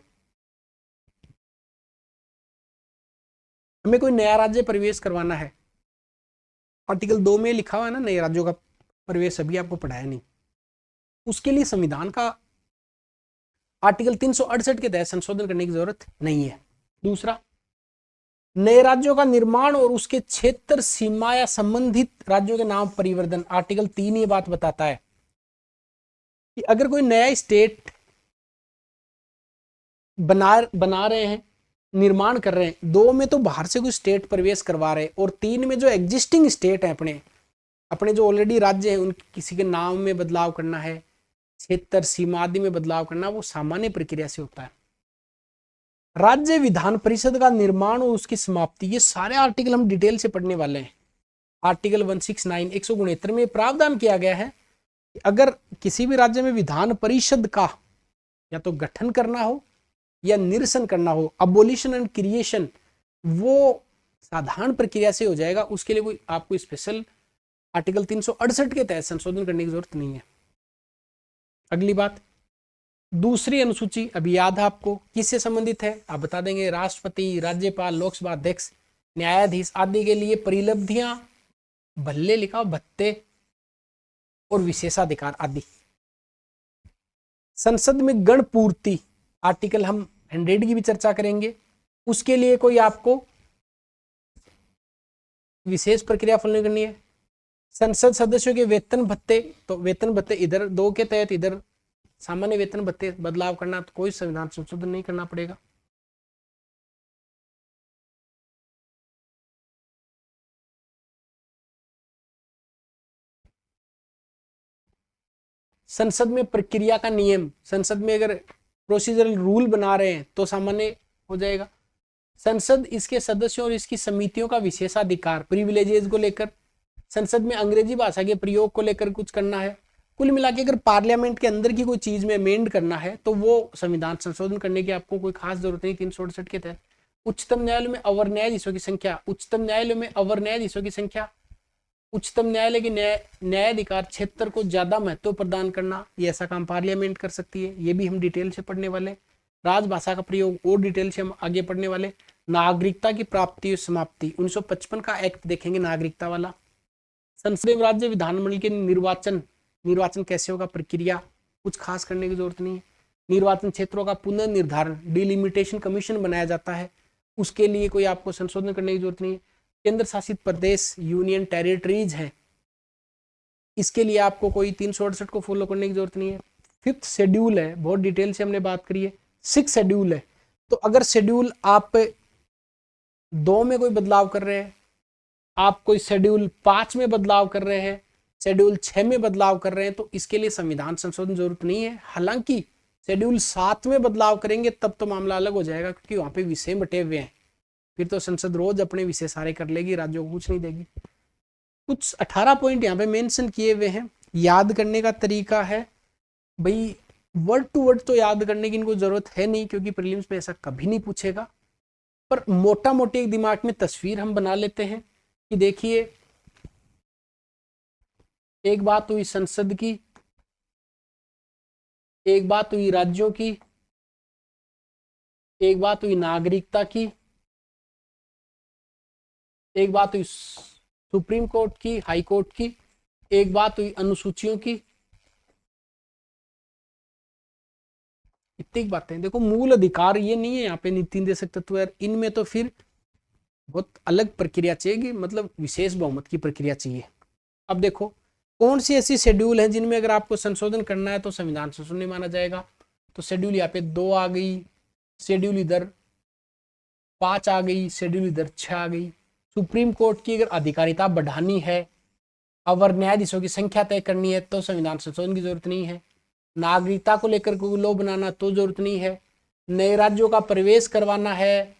हमें कोई नया राज्य प्रवेश करवाना है, आर्टिकल 2 में लिखा हुआ है ना, नए राज्यों का प्रवेश अभी आपको पढ़ाया नहीं, उसके लिए संविधान का आर्टिकल 368 के तहत संशोधन करने की जरूरत नहीं है। दूसरा, नए राज्यों का निर्माण और उसके क्षेत्र सीमा या संबंधित राज्यों के नाम परिवर्तन, आर्टिकल 3 ये बात बताता है कि अगर कोई नया स्टेट बना रहे हैं, निर्माण कर रहे हैं, 2 में तो बाहर से कोई स्टेट प्रवेश करवा रहे हैं, और 3 में जो एग्जिस्टिंग स्टेट है अपने जो ऑलरेडी राज्य है उन किसी के नाम में बदलाव करना है, क्षेत्र सीमा आदि में बदलाव करना, वो सामान्य प्रक्रिया से होता है। राज्य विधान परिषद का निर्माण और उसकी समाप्ति, ये सारे आर्टिकल हम डिटेल से पढ़ने वाले हैं। आर्टिकल 169 169 में प्रावधान किया गया है कि अगर किसी भी राज्य में विधान परिषद का या तो गठन करना हो या निरसन करना हो, अबोलिशन एंड क्रिएशन, वो साधारण प्रक्रिया से हो जाएगा। उसके लिए कोई आपको स्पेशल आर्टिकल 368 के तहत संशोधन करने की जरूरत नहीं है। अगली बात, दूसरी अनुसूची अभी याद है आपको, किससे संबंधित है, आप बता देंगे। राष्ट्रपति, राज्यपाल, लोकसभा अध्यक्ष, न्यायाधीश आदि के लिए परिलब्धियां, भल्ले लिखा भत्ते और विशेषाधिकार आदि। संसद में गण पूर्ति आर्टिकल हम 100 की भी चर्चा करेंगे, उसके लिए कोई आपको विशेष प्रक्रिया फॉलो करनी है। संसद सदस्यों के वेतन भत्ते, तो वेतन भत्ते इधर 2 के तहत इधर सामान्य वेतन भत्ते बदलाव करना, तो कोई संविधान संशोधन नहीं करना पड़ेगा। संसद में प्रक्रिया का नियम, संसद में अगर प्रोसीजरल रूल बना रहे हैं तो सामान्य हो जाएगा। संसद इसके सदस्यों और इसकी समितियों का विशेषाधिकार, प्रिविलेजेस को लेकर, संसद में अंग्रेजी भाषा के प्रयोग को लेकर कुछ करना है। कुल मिला के अगर पार्लियामेंट के अंदर की कोई चीज में अमेंड करना है तो वो संविधान संशोधन करने की आपको कोई खास जरूरत नहीं। 368 के तहत उच्चतम न्यायालय में अवर न्यायाधीशों की संख्या, उच्चतम न्यायालय में अवर न्यायाधीशों की संख्या, उच्चतम न्यायालय के न्यायाधिकार क्षेत्र को ज्यादा महत्व प्रदान करना, ये ऐसा काम पार्लियामेंट कर सकती है, ये भी हम डिटेल से पढ़ने वाले। राजभाषा का प्रयोग और डिटेल से हम आगे पढ़ने वाले। नागरिकता की प्राप्ति और समाप्ति, 1955 का एक्ट देखेंगे नागरिकता वाला। संसदीय राज्य विधानमंडल के निर्वाचन कैसे होगा, प्रक्रिया कुछ खास करने की जरूरत नहीं है। निर्वाचन क्षेत्रों का पुनर्निर्धारण, डिलिमिटेशन कमीशन बनाया जाता है, उसके लिए कोई आपको संशोधन करने की जरूरत नहीं है। केंद्र शासित प्रदेश, यूनियन टेरिटरीज हैं, इसके लिए आपको कोई 368 को फॉलो करने की जरूरत नहीं है। 5th शेड्यूल है, बहुत डिटेल से हमने बात करी है। 6th शेड्यूल है, तो अगर शेड्यूल आप 2 में कोई बदलाव कर रहे हैं, आप कोई शेड्यूल 5 में बदलाव कर रहे हैं, शेड्यूल 6 में बदलाव कर रहे हैं, तो इसके लिए संविधान संशोधन जरूरत नहीं है। हालांकि शेड्यूल 7 में बदलाव करेंगे तब तो मामला अलग हो जाएगा, क्योंकि वहां पे विषय बटे हुए हैं, फिर तो संसद रोज अपने विषय सारे कर लेगी, राज्यों को कुछ नहीं देगी। कुछ 18 पॉइंट यहाँ पे मेंशन किए हुए हैं। याद करने का तरीका है भाई, वर्ड टू वर्ड तो याद करने की इनको जरूरत है नहीं, क्योंकि प्रीलिम्स में ऐसा कभी नहीं पूछेगा, पर मोटा मोटी एक दिमाग में तस्वीर हम बना लेते हैं कि देखिए, एक बात हुई संसद की, एक बात हुई राज्यों की, एक बात हुई नागरिकता की, एक बात हुई सुप्रीम कोर्ट की, हाई कोर्ट की, एक बात हुई अनुसूचियों की। इतनी बातें। देखो मूल अधिकार ये नहीं है यहाँ पे नीति निर्देशक तत्व, इनमें तो फिर बहुत अलग प्रक्रिया चाहिए, मतलब विशेष बहुमत की प्रक्रिया चाहिए। अब देखो कौन सी ऐसी शेड्यूल है जिनमें अगर आपको संशोधन करना है तो संविधान संशोधन नहीं माना जाएगा। तो शेड्यूल यहाँ पे 2 आ गई, शेड्यूल इधर 5 आ गई, शेड्यूल इधर 6 आ गई। सुप्रीम कोर्ट की अगर अधिकारिता बढ़ानी है, अवर न्यायाधीशों की संख्या तय करनी है, तो संविधान संशोधन की जरूरत नहीं है। नागरिकता को लेकर कोई लॉ बनाना तो जरूरत नहीं है। नए राज्यों का प्रवेश करवाना है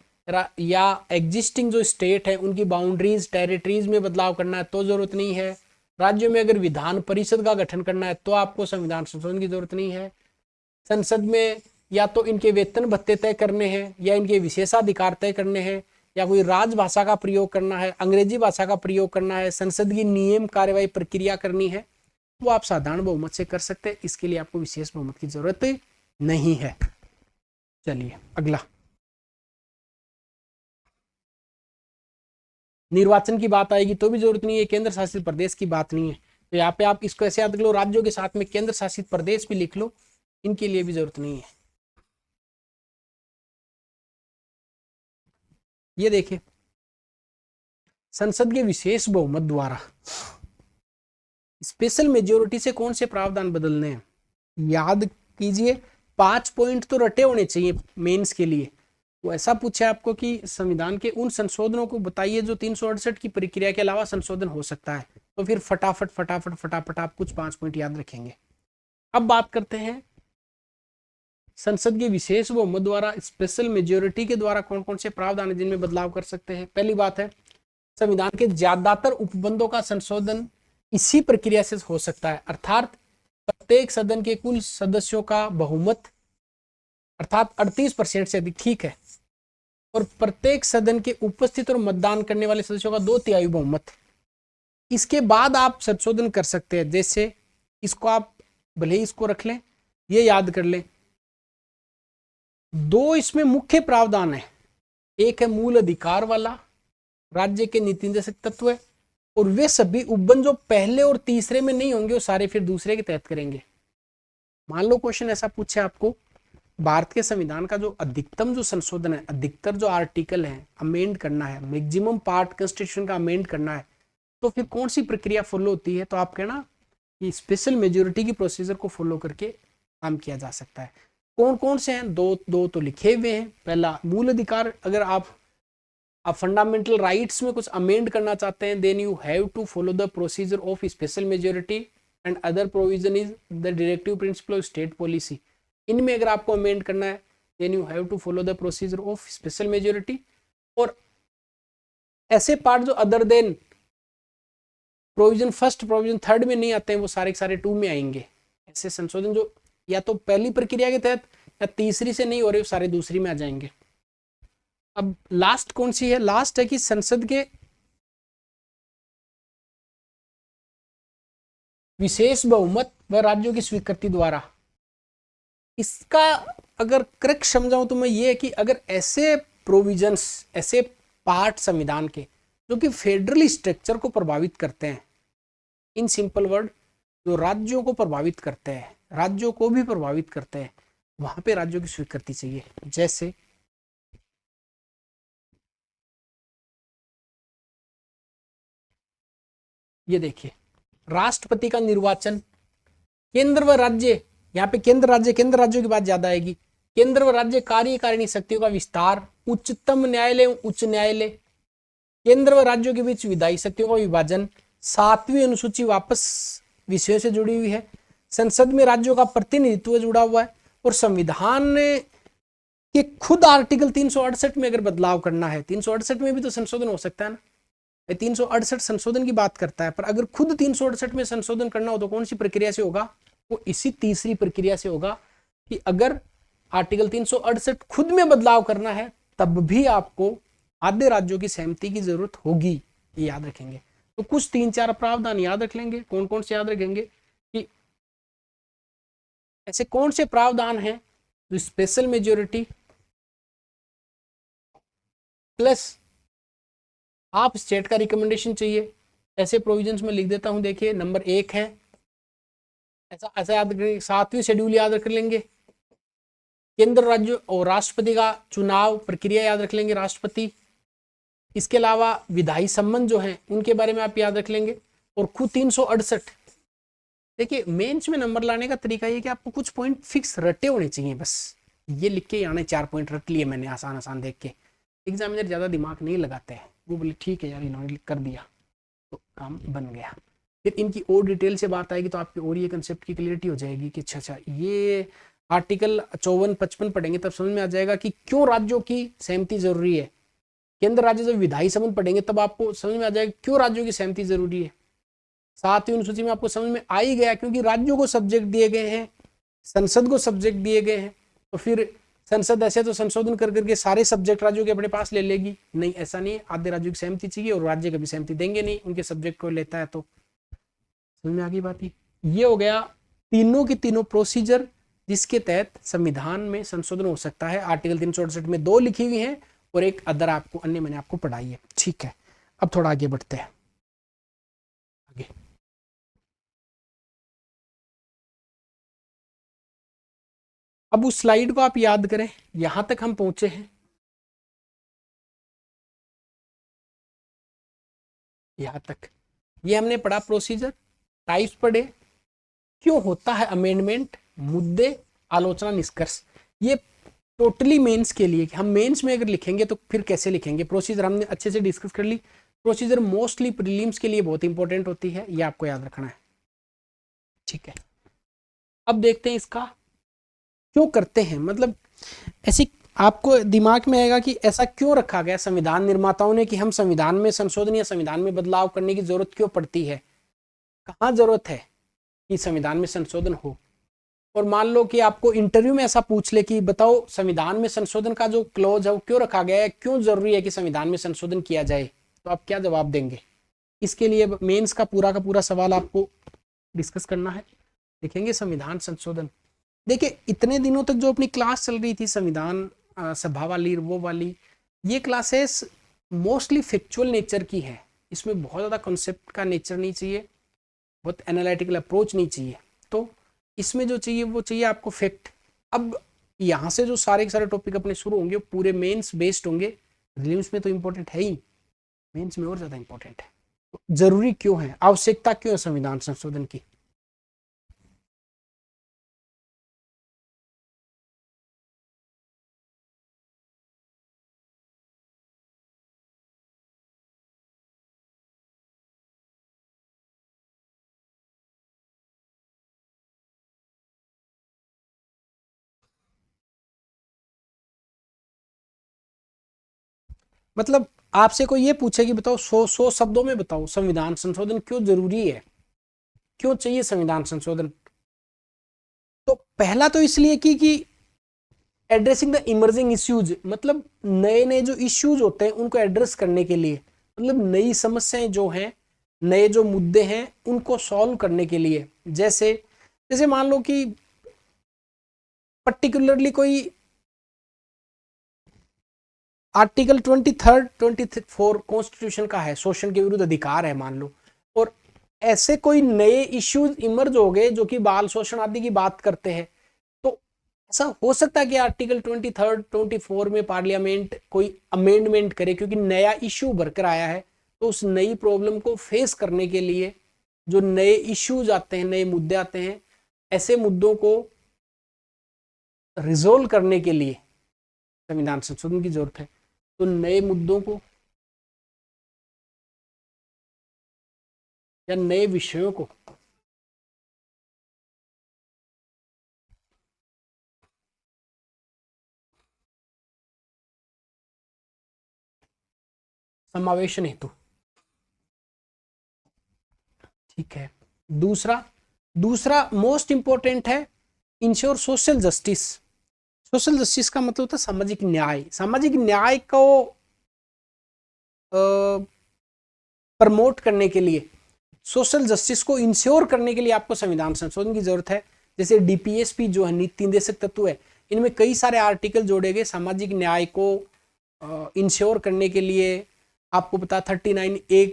या एग्जिस्टिंग जो स्टेट है उनकी बाउंड्रीज टेरिटरीज में बदलाव करना है तो जरूरत नहीं है। राज्यों में अगर विधान परिषद का गठन करना है तो आपको संविधान संशोधन की जरूरत नहीं है। संसद में या तो इनके वेतन भत्ते तय करने हैं, या इनके विशेषाधिकार तय करने हैं, या कोई राजभाषा का प्रयोग करना है, अंग्रेजी भाषा का प्रयोग करना है, संसद की नियम कार्यवाही प्रक्रिया करनी है, वो आप साधारण बहुमत से कर सकते हैं। इसके लिए आपको विशेष बहुमत की जरूरत नहीं है। चलिए अगला, निर्वाचन की बात आएगी तो भी जरूरत नहीं है, केंद्र शासित प्रदेश की बात नहीं है, तो यहाँ पे आप इसको ऐसे याद कर लो, राज्यों के साथ में केंद्र शासित प्रदेश भी लिख लो, इनके लिए भी जरूरत नहीं है। ये देखिए, संसद के विशेष बहुमत द्वारा स्पेशल मेजोरिटी से कौन से प्रावधान बदलने हैं, याद कीजिए। 5 पॉइंट तो रटे होने चाहिए मेंस के लिए। वो ऐसा पूछे आपको कि संविधान के उन संशोधनों को बताइए जो 368 की प्रक्रिया के अलावा संशोधन हो सकता है, तो फिर फटाफट फटाफट फटाफट आप कुछ 5 पॉइंट याद रखेंगे। अब बात करते हैं संसद के विशेष बहुमत द्वारा स्पेशल मेजोरिटी के द्वारा कौन कौन से प्रावधान है जिनमें बदलाव कर सकते हैं। पहली बात है, संविधान के ज्यादातर उपबंधों का संशोधन इसी प्रक्रिया से हो सकता है, अर्थात प्रत्येक सदन के कुल सदस्यों का बहुमत अर्थात 38% से अधिक, ठीक है, और प्रत्येक सदन के उपस्थित और मतदान करने वाले सदस्यों का 2/3 बहुमत। इसके बाद आप संशोधन कर सकते हैं, जैसे इसको आप भले ही इसको रख लें, ये याद कर लें। 2 इसमें मुख्य प्रावधान है, एक है मूल अधिकार वाला राज्य के नीति निर्देशक तत्व है, और वे सभी उपबंध जो पहले और तीसरे में नहीं होंगे वो सारे फिर दूसरे के तहत करेंगे। मान लो क्वेश्चन ऐसा पूछे आपको, भारत के संविधान का जो अधिकतम जो संशोधन है, अधिकतर जो आर्टिकल है अमेंड करना है, मैक्सिमम पार्ट कॉन्स्टिट्यूशन का अमेंड करना है, तो फिर कौन सी प्रक्रिया फॉलो होती है? तो आप कहना कि स्पेशल मेजोरिटी की प्रोसीजर को फॉलो करके काम किया जा सकता है। कौन कौन से हैं? दो तो लिखे हुए हैं। पहला, मूल अधिकार, अगर आप फंडामेंटल राइट्स में कुछ अमेंड करना चाहते हैं, then you have to follow the procedure of special majority and other provision is the directive principle of state policy. इनमें अगर आपको अमेंड करना है, then you have to follow the procedure of special majority. और ऐसे part जो other than provision first, provision third में नहीं आते हैं, वो सारे के सारे टू में आएंगे। ऐसे संशोधन जो या तो पहली प्रक्रिया के तहत या तीसरी से नहीं हो रहे, वो सारे दूसरी में आ जाएंगे। अब लास्ट कौन सी है? लास्ट है कि संसद के विशेष बहुमत व राज्यों की स्वीकृति द्वारा। इसका अगर करेक्ट समझाऊं तो मैं ये है कि अगर ऐसे प्रोविजंस, ऐसे पार्ट संविधान के जो कि फेडरल स्ट्रक्चर को प्रभावित करते हैं, इन सिंपल वर्ड, जो राज्यों को प्रभावित करते हैं, राज्यों को भी प्रभावित करते हैं, वहां पे राज्यों की स्वीकृति चाहिए। जैसे ये देखिए, राष्ट्रपति का निर्वाचन, केंद्र व राज्य, यहाँ पे केंद्र राज्य, केंद्र राज्यों की बात ज्यादा आएगी। केंद्र व राज्य कार्यकारिणी शक्तियों का विस्तार, उच्चतम न्यायालय, उच्च न्यायालय, केंद्र व राज्यों के बीच विधायी शक्तियों का विभाजन, 7वीं अनुसूची वापस विषयों से जुड़ी हुई है, संसद में राज्यों का प्रतिनिधित्व जुड़ा हुआ है, और संविधान के खुद आर्टिकल 368 में अगर बदलाव करना है, 368 में भी तो संशोधन हो सकता है ना, 368 संशोधन की बात करता है, पर अगर खुद 368 में संशोधन करना हो तो कौन सी प्रक्रिया से होगा? वो इसी तीसरी प्रक्रिया से होगा कि अगर आर्टिकल 368 खुद में बदलाव करना है तब भी आपको आधे राज्यों की सहमति की जरूरत होगी, ये याद रखेंगे। तो कुछ 3-4 प्रावधान याद रख लेंगे। कौन कौन से याद रखेंगे कि ऐसे कौन से प्रावधान हैं जो स्पेशल मेजोरिटी प्लस आप स्टेट का रिकमेंडेशन चाहिए, ऐसे प्रोविजंस में लिख देता हूं। देखिए, नंबर 1 है, ऐसा ऐसा याद रखेंगे, 7वीं शेड्यूल याद रख लेंगे, केंद्र राज्य और राष्ट्रपति का चुनाव प्रक्रिया याद रख लेंगे, राष्ट्रपति। इसके अलावा विधायी संबंध जो हैं उनके बारे में आप याद रख लेंगे, और खुद 368। देखिए, मेंस में नंबर लाने का तरीका ये कि आपको कुछ पॉइंट फिक्स रटे होने चाहिए, बस ये लिख के आने, 4 पॉइंट रट लिए मैंने आसान आसान देख के। एग्जामिनर ज्यादा दिमाग नहीं लगाते हैं, वो बोले ठीक है यार इन्होंने कर दिया तो काम बन गया। फिर इनकी और डिटेल से बात आएगी तो आपकी और ये कंसेप्ट की क्लियरिटी हो जाएगी कि अच्छा ये आर्टिकल 54-55 पढ़ेंगे तब समझ में आ जाएगा कि क्यों राज्यों की सहमति जरूरी है। केंद्र राज्य जब विधायी संबंध पढ़ेंगे तब आपको समझ में आ जाएगा क्यों राज्यों की सहमति जरूरी है। 7वीं अनुसूची में आपको समझ में आ ही गया, क्योंकि राज्यों को सब्जेक्ट दिए गए हैं, संसद को सब्जेक्ट दिए गए हैं, तो फिर संसद ऐसे तो संशोधन कर करके सारे सब्जेक्ट राज्यों के अपने पास ले लेगी नहीं, ऐसा नहीं है। आधे राज्यों की सहमति चाहिए और राज्य कभी सहमति देंगे नहीं, उनके सब्जेक्ट को लेता है। तो समझ में आ गई बात? ये हो गया तीनों की तीनों प्रोसीजर जिसके तहत संविधान में संशोधन हो सकता है। आर्टिकल 368 में 2 लिखी हुई है और एक अदर आपको अन्य मैंने आपको पढ़ाई है। ठीक है, अब थोड़ा आगे बढ़ते हैं। आगे अब उस स्लाइड को आप याद करें, यहां तक हम पहुंचे हैं, यहां तक ये हमने पढ़ा प्रोसीजर, टाइप्स पढ़े, क्यों होता है अमेंडमेंट, मुद्दे, आलोचना, निष्कर्ष। ये टोटली मेंस के लिए, हम मेंस में अगर लिखेंगे तो फिर कैसे लिखेंगे। प्रोसीजर हमने अच्छे से डिस्कस कर ली। प्रोसीजर मोस्टली प्रीलिम्स के लिए बहुत इंपॉर्टेंट होती है, ये आपको याद रखना है। ठीक है, अब देखते हैं इसका क्यों करते हैं, मतलब ऐसी आपको दिमाग में आएगा कि ऐसा क्यों रखा गया संविधान निर्माताओं ने कि हम संविधान में संशोधन या संविधान में बदलाव करने की जरूरत क्यों पड़ती है, कहाँ जरूरत है कि संविधान में संशोधन हो। और मान लो कि आपको इंटरव्यू में ऐसा पूछ ले कि बताओ संविधान में संशोधन का जो क्लॉज है वो क्यों रखा गया है, क्यों जरूरी है कि संविधान में संशोधन किया जाए, तो आप क्या जवाब देंगे। इसके लिए मेंस का पूरा सवाल आपको डिस्कस करना है। देखेंगे संविधान संशोधन। देखिए, इतने दिनों तक जो अपनी क्लास चल रही थी संविधान सभा वाली, वो वाली, ये क्लासेस मोस्टली फैक्चुअल नेचर की है, इसमें बहुत ज़्यादा कॉन्सेप्ट का नेचर नहीं चाहिए, बहुत एनालिटिकल अप्रोच नहीं चाहिए। तो इसमें जो चाहिए वो चाहिए आपको फैक्ट। अब यहाँ से जो सारे के सारे टॉपिक अपने शुरू होंगे वो पूरे मेंस बेस्ड होंगे, रिलीम्स में तो इंपॉर्टेंट है ही, मेंस में और ज़्यादा इंपॉर्टेंट है। तो जरूरी क्यों है, आवश्यकता क्यों है संविधान संशोधन की? मतलब आपसे कोई ये पूछे कि बताओ 100 शब्दों में बताओ संविधान संशोधन क्यों जरूरी है, क्यों चाहिए संविधान संशोधन? तो पहला तो इसलिए कि एड्रेसिंग द इमर्जिंग इश्यूज, मतलब नए नए जो इश्यूज होते हैं उनको एड्रेस करने के लिए, मतलब नई समस्याएं जो हैं, नए जो मुद्दे हैं उनको सॉल्व करने के लिए। जैसे जैसे मान लो कि पर्टिकुलरली कोई आर्टिकल 23 24 कॉन्स्टिट्यूशन का है, शोषण के विरुद्ध अधिकार है मान लो, और ऐसे कोई नए इश्यूज इमर्ज हो गए जो कि बाल शोषण आदि की बात करते हैं, तो ऐसा हो सकता है कि आर्टिकल 23 24 में पार्लियामेंट कोई अमेंडमेंट करे क्योंकि नया इश्यू उभर कर आया है। तो उस नई प्रॉब्लम को फेस करने के लिए जो नए इश्यूज आते हैं, नए मुद्दे आते हैं, ऐसे मुद्दों को रिजोल्व करने के लिए संविधान संशोधन की जरूरत है। तो नए मुद्दों को या नए विषयों को समावेशन हेतु, ठीक है। दूसरा दूसरा मोस्ट इंपॉर्टेंट है ensure social justice. Social justice का मतलब होता है सामाजिक न्याय। सामाजिक न्याय को प्रमोट करने के लिए, सोशल जस्टिस को इंश्योर करने के लिए आपको संविधान संशोधन की जरूरत है। जैसे डीपीएसपी जो है, नीति निर्देशक तत्व है, इनमें कई सारे आर्टिकल जोड़े गए सामाजिक न्याय को इंश्योर करने के लिए। आपको पता 39A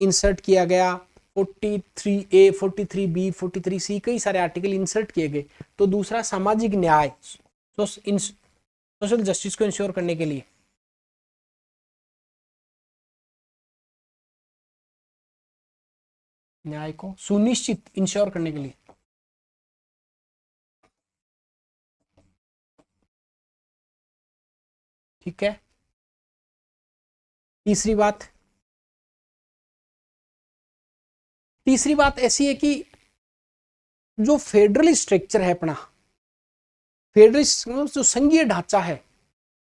इंसर्ट किया गया, 43A 43B 43C कई सारे आर्टिकल इंसर्ट किए गए। तो दूसरा सामाजिक न्याय, सोशल जस्टिस को इंश्योर करने के लिए। न्याय को सुनिश्चित, इंश्योर करने के लिए। ठीक है। तीसरी बात, तीसरी बात ऐसी है कि जो फेडरल स्ट्रक्चर है अपना, फेडरल जो संघीय ढांचा है,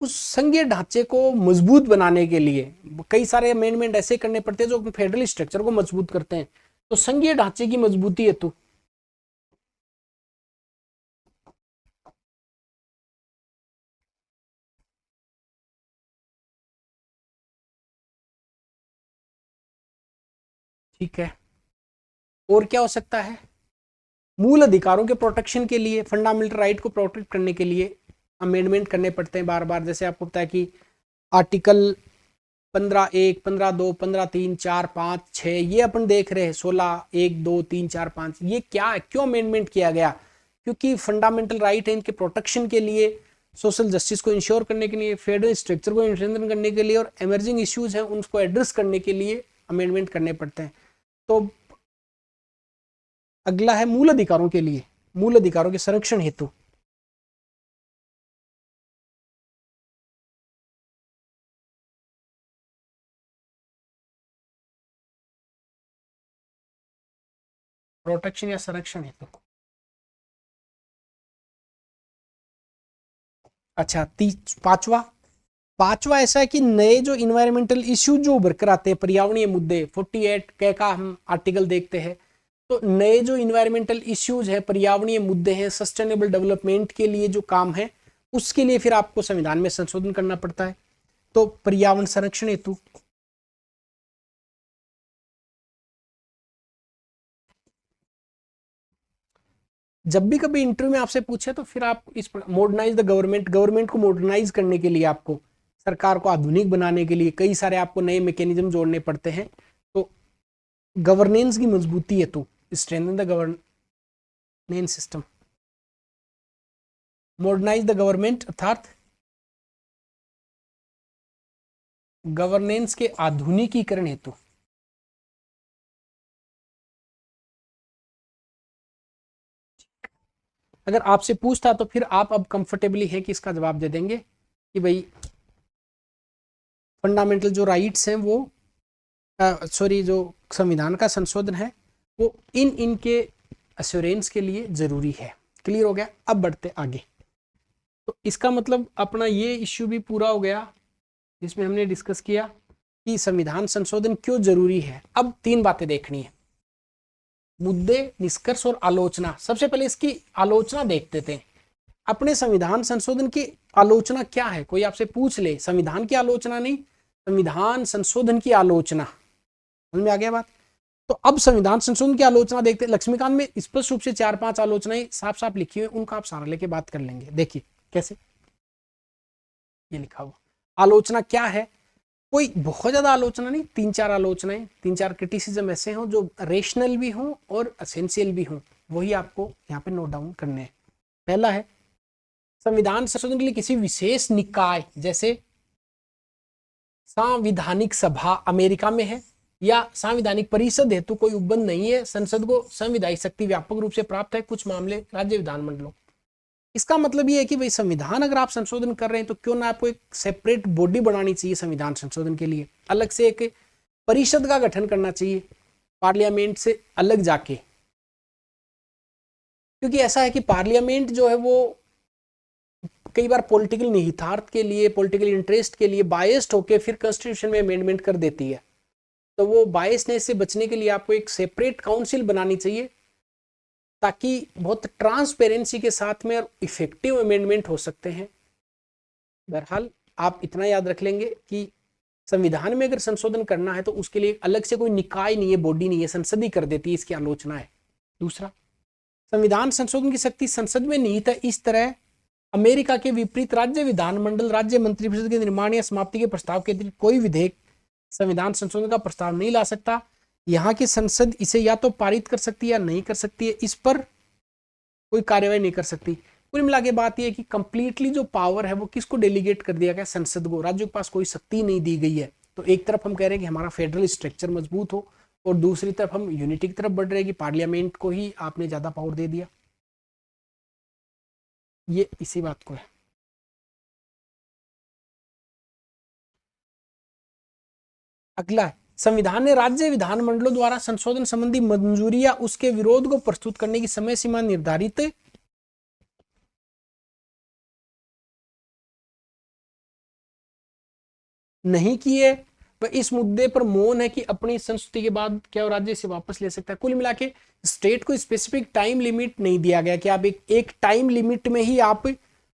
उस संघीय ढांचे को मजबूत बनाने के लिए कई सारे अमेंडमेंट ऐसे करने पड़ते हैं जो फेडरल स्ट्रक्चर को मजबूत करते हैं। तो संघीय ढांचे की मजबूती हेतु ठीक है। और क्या हो सकता है? मूल अधिकारों के प्रोटेक्शन के लिए, फंडामेंटल राइट को प्रोटेक्ट करने के लिए अमेंडमेंट करने पड़ते हैं बार बार। जैसे आपको पता है कि आर्टिकल 15(1), 15(2), 15(3), 4, 5, 6 ये अपन देख रहे हैं, 16(1), 2, 3, 4, 5 ये क्या है, क्यों अमेंडमेंट किया गया? क्योंकि फंडामेंटल राइट है, इनके प्रोटेक्शन के लिए, सोशल जस्टिस को इंश्योर करने के लिए, फेडरल स्ट्रक्चर को स्ट्रेंथन करने के लिए, और इमर्जिंग इश्यूज हैं उनको एड्रेस करने के लिए अमेंडमेंट करने पड़ते हैं। तो अगला है मूल अधिकारों के लिए, मूल अधिकारों के संरक्षण हेतु। प्रोटेक्शन या संरक्षण हेतु। अच्छा, पांचवा, पांचवा ऐसा है कि नए जो इन्वायरमेंटल इश्यूज जो उभर कर आते हैं, पर्यावरणीय मुद्दे, 48 कै का हम आर्टिकल देखते हैं। तो नए जो इन्वायरमेंटल इश्यूज है, पर्यावरणीय मुद्दे हैं, सस्टेनेबल डेवलपमेंट के लिए जो काम है, उसके लिए फिर आपको संविधान में संशोधन करना पड़ता है। तो पर्यावरण संरक्षण हेतु। जब भी कभी इंटरव्यू में आपसे पूछे तो फिर आप इस मॉडर्नाइज द गवर्नमेंट, गवर्नमेंट को मॉडर्नाइज करने के लिए आपको सरकार को आधुनिक बनाने के लिए कई सारे आपको नए मैकेनिज्म जोड़ने पड़ते हैं। तो गवर्नेंस की मजबूती है तो strengthen the governance system, modernise the government अर्थात गवर्नेंस के आधुनिकीकरण हेतु। अगर आपसे पूछता तो फिर आप अब कंफर्टेबली है कि इसका जवाब दे देंगे कि भाई फंडामेंटल जो राइट्स हैं वो सॉरी जो संविधान का संशोधन है वो इनके अश्योरेंस के लिए जरूरी है। क्लियर हो गया? अब बढ़ते आगे। तो इसका मतलब अपना ये इश्यू भी पूरा हो गया जिसमें हमने डिस्कस किया कि संविधान संशोधन क्यों जरूरी है। अब 3 बातें देखनी है, मुद्दे, निष्कर्ष और आलोचना। सबसे पहले इसकी आलोचना देखते थे। अपने संविधान संशोधन की आलोचना क्या है? कोई आपसे पूछ ले, संविधान की आलोचना नहीं, संविधान संशोधन की आलोचना। समझ में आ गया बात? तो अब संविधान संशोधन की आलोचना देखते हैं। लक्ष्मीकांत में स्पष्ट रूप से 4-5 आलोचनाएं साफ साफ लिखी हुई, उनका आप सारा लेके बात कर लेंगे। देखिए कैसे ये लिखा हुआ। आलोचना क्या है? कोई बहुत ज्यादा आलोचना नहीं, 3-4 आलोचनाएं, 3-4 क्रिटिसिज्म ऐसे हों जो रेशनल भी हों और एसेंशियल भी हों, वही आपको यहाँ पे नोट डाउन करने हैं। पहला है संविधान संशोधन के लिए किसी विशेष निकाय जैसे संवैधानिक सभा अमेरिका में है या संवैधानिक परिषद हेतु कोई उपबंध नहीं है। संसद को संवैधानिक शक्ति व्यापक रूप से प्राप्त है, कुछ मामले राज्य विधानमंडलों। इसका मतलब ये है कि भाई संविधान अगर आप संशोधन कर रहे हैं तो क्यों ना आपको एक सेपरेट बॉडी बनानी चाहिए संविधान संशोधन के लिए, अलग से एक परिषद का गठन करना चाहिए पार्लियामेंट से अलग जाके। क्योंकि ऐसा है कि पार्लियामेंट जो है वो कई बार पॉलिटिकल निहितार्थ के लिए, पॉलिटिकल इंटरेस्ट के लिए बायस्ड होकर फिर कॉन्स्टिट्यूशन में अमेंडमेंट कर देती है। तो वो बायसनेस से बचने के लिए आपको एक सेपरेट काउंसिल बनानी चाहिए ताकि बहुत ट्रांसपेरेंसी के साथ में और इफेक्टिव अमेंडमेंट हो सकते हैं। बहरहाल आप इतना याद रख लेंगे कि संविधान में अगर संशोधन करना है तो उसके लिए अलग से कोई निकाय नहीं है, बॉडी नहीं है, संसद ही कर देती है, इसकी आलोचना है। दूसरा, संविधान संशोधन की शक्ति संसद में निहित है। इस तरह अमेरिका के विपरीत राज्य विधानमंडल राज्य मंत्रिपरिषद के निर्माण या समाप्ति के प्रस्ताव के अतिरिक्त कोई विधेयक संविधान संशोधन का प्रस्ताव नहीं ला सकता। यहाँ की संसद इसे या तो पारित कर सकती है या नहीं कर सकती है, इस पर कोई कार्यवाही नहीं कर सकती। कुल मिला के बात यह है कि कंप्लीटली जो पावर है वो किसको डेलीगेट कर दिया गया? संसद को। राज्यों के पास कोई शक्ति नहीं दी गई है। तो एक तरफ हम कह रहे हैं कि हमारा फेडरल स्ट्रक्चर मजबूत हो और दूसरी तरफ हम यूनिटी की तरफ बढ़ रहे हैं कि पार्लियामेंट को ही आपने ज्यादा पावर दे दिया। ये इसी बात को है। अगला है संविधान ने राज्य विधानमंडलों द्वारा संशोधन संबंधी मंजूरी या उसके विरोध को प्रस्तुत करने की समय सीमा निर्धारित नहीं की है। वह इस मुद्दे पर मौन है कि अपनी संस्तुति के बाद क्या राज्य से वापस ले सकता है। कुल मिला के स्टेट को स्पेसिफिक टाइम लिमिट नहीं दिया गया कि आप एक टाइम लिमिट में ही आप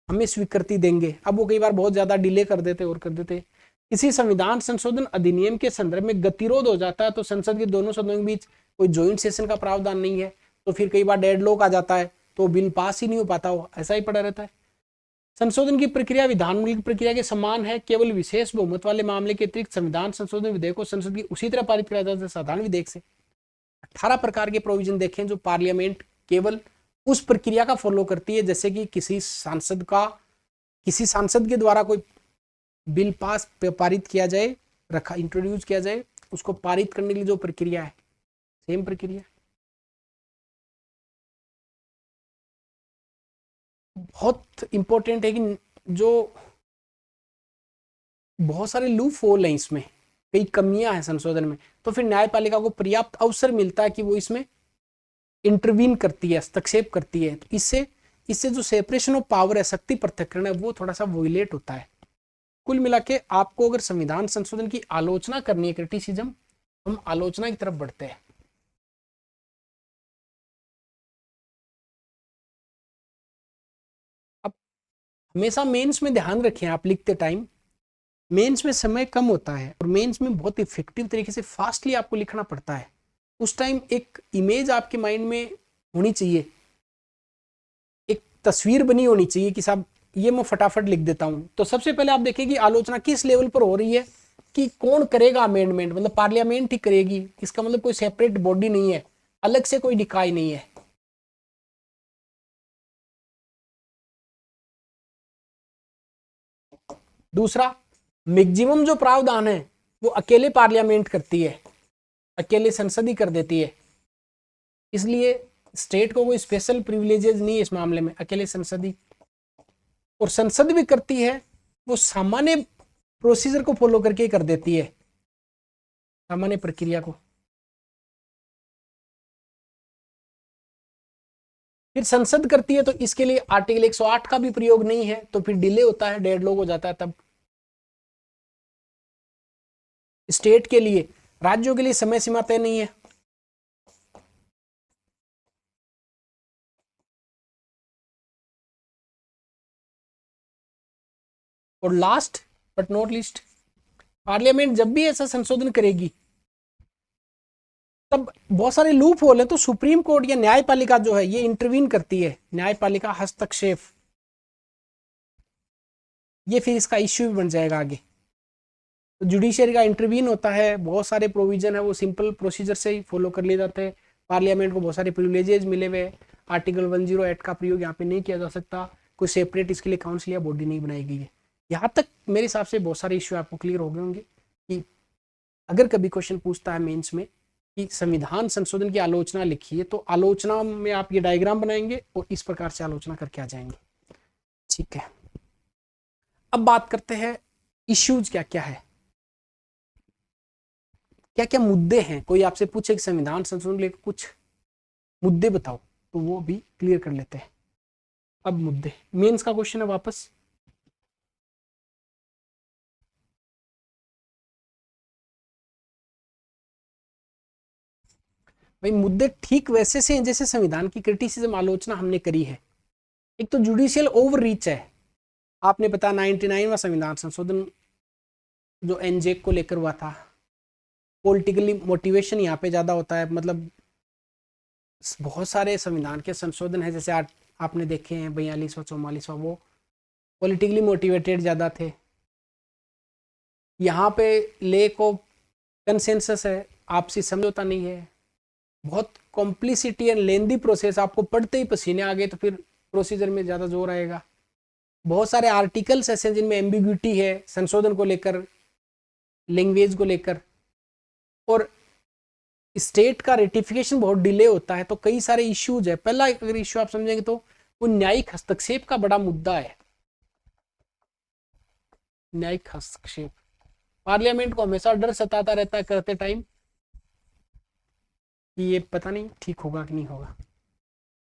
हमें स्वीकृति देंगे। अब वो कई बार बहुत ज्यादा डिले कर देते और कर देते। किसी संविधान संशोधन अधिनियम के संदर्भ में गतिरोध हो जाता है तो संसद के दोनों सदनों के बीच कोई ज्वाइंट सेशन का प्रावधान नहीं है, तो फिर कई बार डेडलॉक आ जाता है, तो बिल पास ही नहीं हो पाता, हो ऐसा ही पड़ा रहता है। संशोधन की प्रक्रिया विधानमंडल की प्रक्रिया के समान है, केवल विशेष बहुमत वाले मामले के अतिरिक्त संविधान संशोधन विधेयक को संसद की उसी तरह पारित किया जाता है साधारण विधेयक से। 18 प्रकार के प्रोविजन देखें जो पार्लियामेंट केवल उस प्रक्रिया का फॉलो करती है, जैसे कि किसी सांसद के द्वारा कोई बिल पारित किया जाए, इंट्रोड्यूस किया जाए, उसको पारित करने के लिए जो प्रक्रिया है सेम प्रक्रिया। बहुत इंपॉर्टेंट है कि जो बहुत सारे लूप होल हैं इसमें, कई कमियां हैं संशोधन में, तो फिर न्यायपालिका को पर्याप्त अवसर मिलता है कि वो इसमें इंटरवीन करती है, हस्तक्षेप करती है। तो इससे जो सेपरेशन ऑफ पावर है, शक्ति पृथक्करण है, वो थोड़ा सा वोलेट होता है। कुल मिला के आपको अगर संविधान संशोधन की आलोचना करनी है, क्रिटिसिज्म, हम आलोचना की तरफ बढ़ते हैं। अब हमेशा मेंस में ध्यान रखें आप लिखते टाइम, मेंस में समय कम होता है और मेंस में बहुत इफेक्टिव तरीके से फास्टली आपको लिखना पड़ता है। उस टाइम एक इमेज आपके माइंड में होनी चाहिए, एक तस्वीर बनी होनी चाहिए कि साहब ये मैं फटाफट लिख देता हूं। तो सबसे पहले आप देखिए कि आलोचना किस लेवल पर हो रही है, कि कौन करेगा अमेंडमेंट, मतलब पार्लियामेंट ही करेगी। इसका मतलब कोई सेपरेट बॉडी नहीं है, अलग से कोई निकाय नहीं है। दूसरा, मैक्सिमम जो प्रावधान है वो अकेले पार्लियामेंट करती है, अकेले संसद ही कर देती है, इसलिए स्टेट को कोई स्पेशल प्रिविलेजेस नहीं है इस मामले में, अकेले संसद ही। और संसद भी करती है वो सामान्य प्रोसीजर को फॉलो करके कर देती है, सामान्य प्रक्रिया को। फिर संसद करती है तो इसके लिए आर्टिकल 108 का भी प्रयोग नहीं है, तो फिर डिले होता है, डेडलॉक हो जाता है तब। स्टेट के लिए, राज्यों के लिए समय सीमा तय नहीं है। और last but not least, parliament जब भी ऐसा संशोधन करेगी तब बहुत सारे लूप होल है, तो सुप्रीम कोर्ट या न्यायपालिका जो है ये इंटरवीन करती है, न्यायपालिका हस्तक्षेप, ये फिर इसका इश्यू भी बन जाएगा आगे। तो जुडिशियरी का इंटरवीन होता है, बहुत सारे प्रोविजन है वो सिंपल प्रोसीजर से ही फॉलो कर लिए जाते हैं। पार्लियामेंट को बहुत सारे प्रिविलेजेस मिले हुए, आर्टिकल 108 का प्रयोग यहाँ पे नहीं किया जा सकता, कोई सेपरेट इसके लिए काउंसिल या बॉडी नहीं बनाई गई है। यहाँ तक मेरे हिसाब से बहुत सारे इश्यू आपको क्लियर हो गए होंगे कि अगर कभी क्वेश्चन पूछता है मेंस में कि संविधान संशोधन की आलोचना लिखिए, तो आलोचना में आप ये डायग्राम बनाएंगे और इस प्रकार से आलोचना करके आ जाएंगे। ठीक है, अब बात करते हैं इश्यूज क्या क्या है, क्या क्या मुद्दे हैं। कोई आपसे पूछे कि संविधान संशोधन लेकर कुछ मुद्दे बताओ, तो वो भी क्लियर कर लेते हैं। अब मुद्दे, मेंस का क्वेश्चन है वापस। भाई मुद्दे ठीक वैसे से हैं जैसे संविधान की क्रिटिसिज्म आलोचना हमने करी है। एक तो जुडिशियल ओवर रीच है, आपने पता 99वां संविधान संशोधन जो एनजेक को लेकर हुआ था, पॉलिटिकली मोटिवेशन यहाँ पे ज्यादा होता है। मतलब बहुत सारे संविधान के संशोधन है जैसे आपने देखे हैं 42वां 44वां, वो पॉलिटिकली मोटिवेटेड ज्यादा थे। यहाँ पे लेक ऑफ कंसेंसस है, आपसी समझौता नहीं है, बहुत कॉम्प्लिसिटी एंड लेंदी प्रोसेस, आपको पढ़ते ही पसीने आ गए तो फिर प्रोसीजर में ज़्यादा जोर आएगा। बहुत सारे आर्टिकल्स ऐसे जिनमें एम्बिग्यूटी है संशोधन को लेकर, लैंग्वेज को लेकर, और स्टेट का रेटिफिकेशन बहुत डिले होता है, तो कई सारे इश्यूज है। पहला अगर इश्यू आप समझेंगे तो वो न्यायिक हस्तक्षेप का बड़ा मुद्दा है। न्यायिक हस्तक्षेप, पार्लियामेंट को हमेशा डर सताता रहता है करते टाइम कि ये पता नहीं ठीक होगा कि नहीं होगा।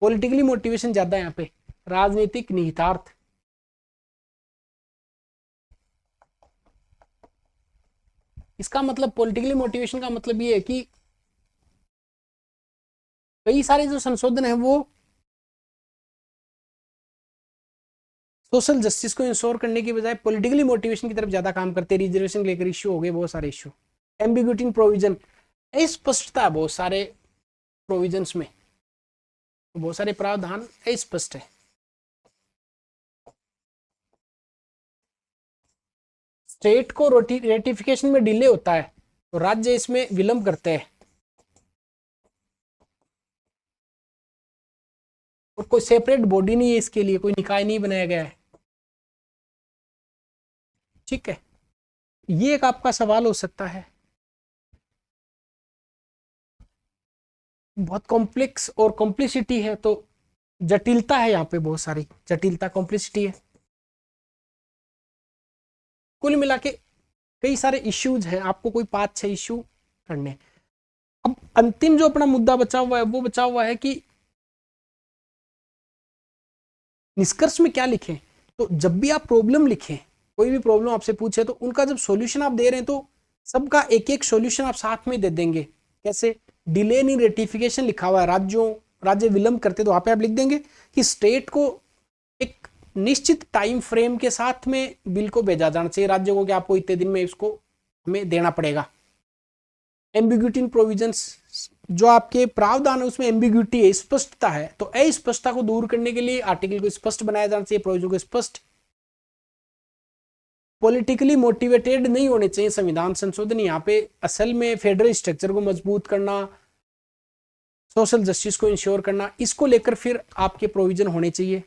पॉलिटिकली मोटिवेशन ज्यादा है यहाँ पे, राजनीतिक निहितार्थ। इसका मतलब पॉलिटिकली मोटिवेशन का मतलब ये है कि कई सारे जो संशोधन है वो सोशल जस्टिस को इंश्योर करने की बजाय पॉलिटिकली मोटिवेशन की तरफ ज्यादा काम करते हैं। रिजर्वेशन लेकर इश्यू हो गए बहुत सारे इश्यू, एम्बिग्यूटी इन प्रोविजन, स्पष्टता बहुत सारे प्रोविजंस में, बहुत सारे प्रावधान स्पष्ट है। स्टेट को रेटिफिकेशन में डिले होता है तो राज्य इसमें विलंब करते हैं, और कोई सेपरेट बॉडी नहीं है इसके लिए, कोई निकाय नहीं बनाया गया है। ठीक है, ये एक आपका सवाल हो सकता है। बहुत कॉम्प्लेक्स और कॉम्प्लिसिटी है, तो जटिलता है यहाँ पे, बहुत सारी जटिलता कॉम्प्लिसिटी है। कुल मिला के कई सारे इश्यूज हैं, आपको कोई 5-6 इश्यू करने। अब अंतिम जो अपना मुद्दा बचा हुआ है वो बचा हुआ है कि निष्कर्ष में क्या लिखें। तो जब भी आप प्रॉब्लम लिखें, कोई भी प्रॉब्लम आपसे पूछे, तो उनका जब सॉल्यूशन आप दे रहे हैं तो सबका एक एक सॉल्यूशन आप साथ में दे देंगे। कैसे? डिले इन रेटिफिकेशन लिखा हुआ है, राज्य विलंब करते, तो वहां पे आप लिख देंगे कि स्टेट को एक निश्चित टाइम फ्रेम के साथ में बिल को भेजा जाना चाहिए राज्यों को, कि आपको इतने दिन में इसको हमें देना पड़ेगा। एम्बिग्यूटी इन प्रोविजंस, जो आपके प्रावधान है उसमें एम्बिग्यूटी है, स्पष्टता है, तो अस्पष्टता को दूर करने के लिए आर्टिकल को स्पष्ट बनाया जाना चाहिए, प्रोविजन को स्पष्ट, पॉलिटिकली मोटिवेटेड नहीं होने चाहिए संविधान संशोधन। यहाँ पे असल में फेडरल स्ट्रक्चर को मजबूत करना, सोशल जस्टिस को इंश्योर करना, इसको लेकर फिर आपके प्रोविजन होने चाहिए।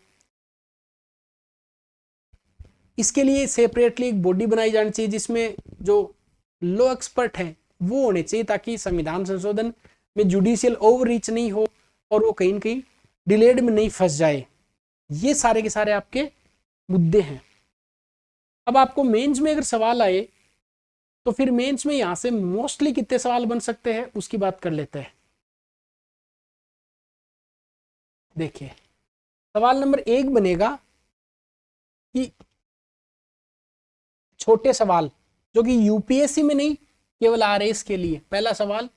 इसके लिए सेपरेटली एक बॉडी बनाई जानी चाहिए जिसमें जो लॉ एक्सपर्ट हैं वो होने चाहिए, ताकि संविधान संशोधन में जुडिशियल ओवररीच नहीं हो और वो कहीं न कहीं डिलेड में नहीं फंस जाए। ये सारे के सारे आपके मुद्दे हैं। अब आपको मेंस में अगर सवाल आए तो फिर मेंस में यहां से मोस्टली कितने सवाल बन सकते हैं उसकी बात कर लेते हैं। देखिए, सवाल नंबर 1 बनेगा कि छोटे सवाल जो कि यूपीएससी में नहीं केवल आरएस के लिए। पहला सवाल,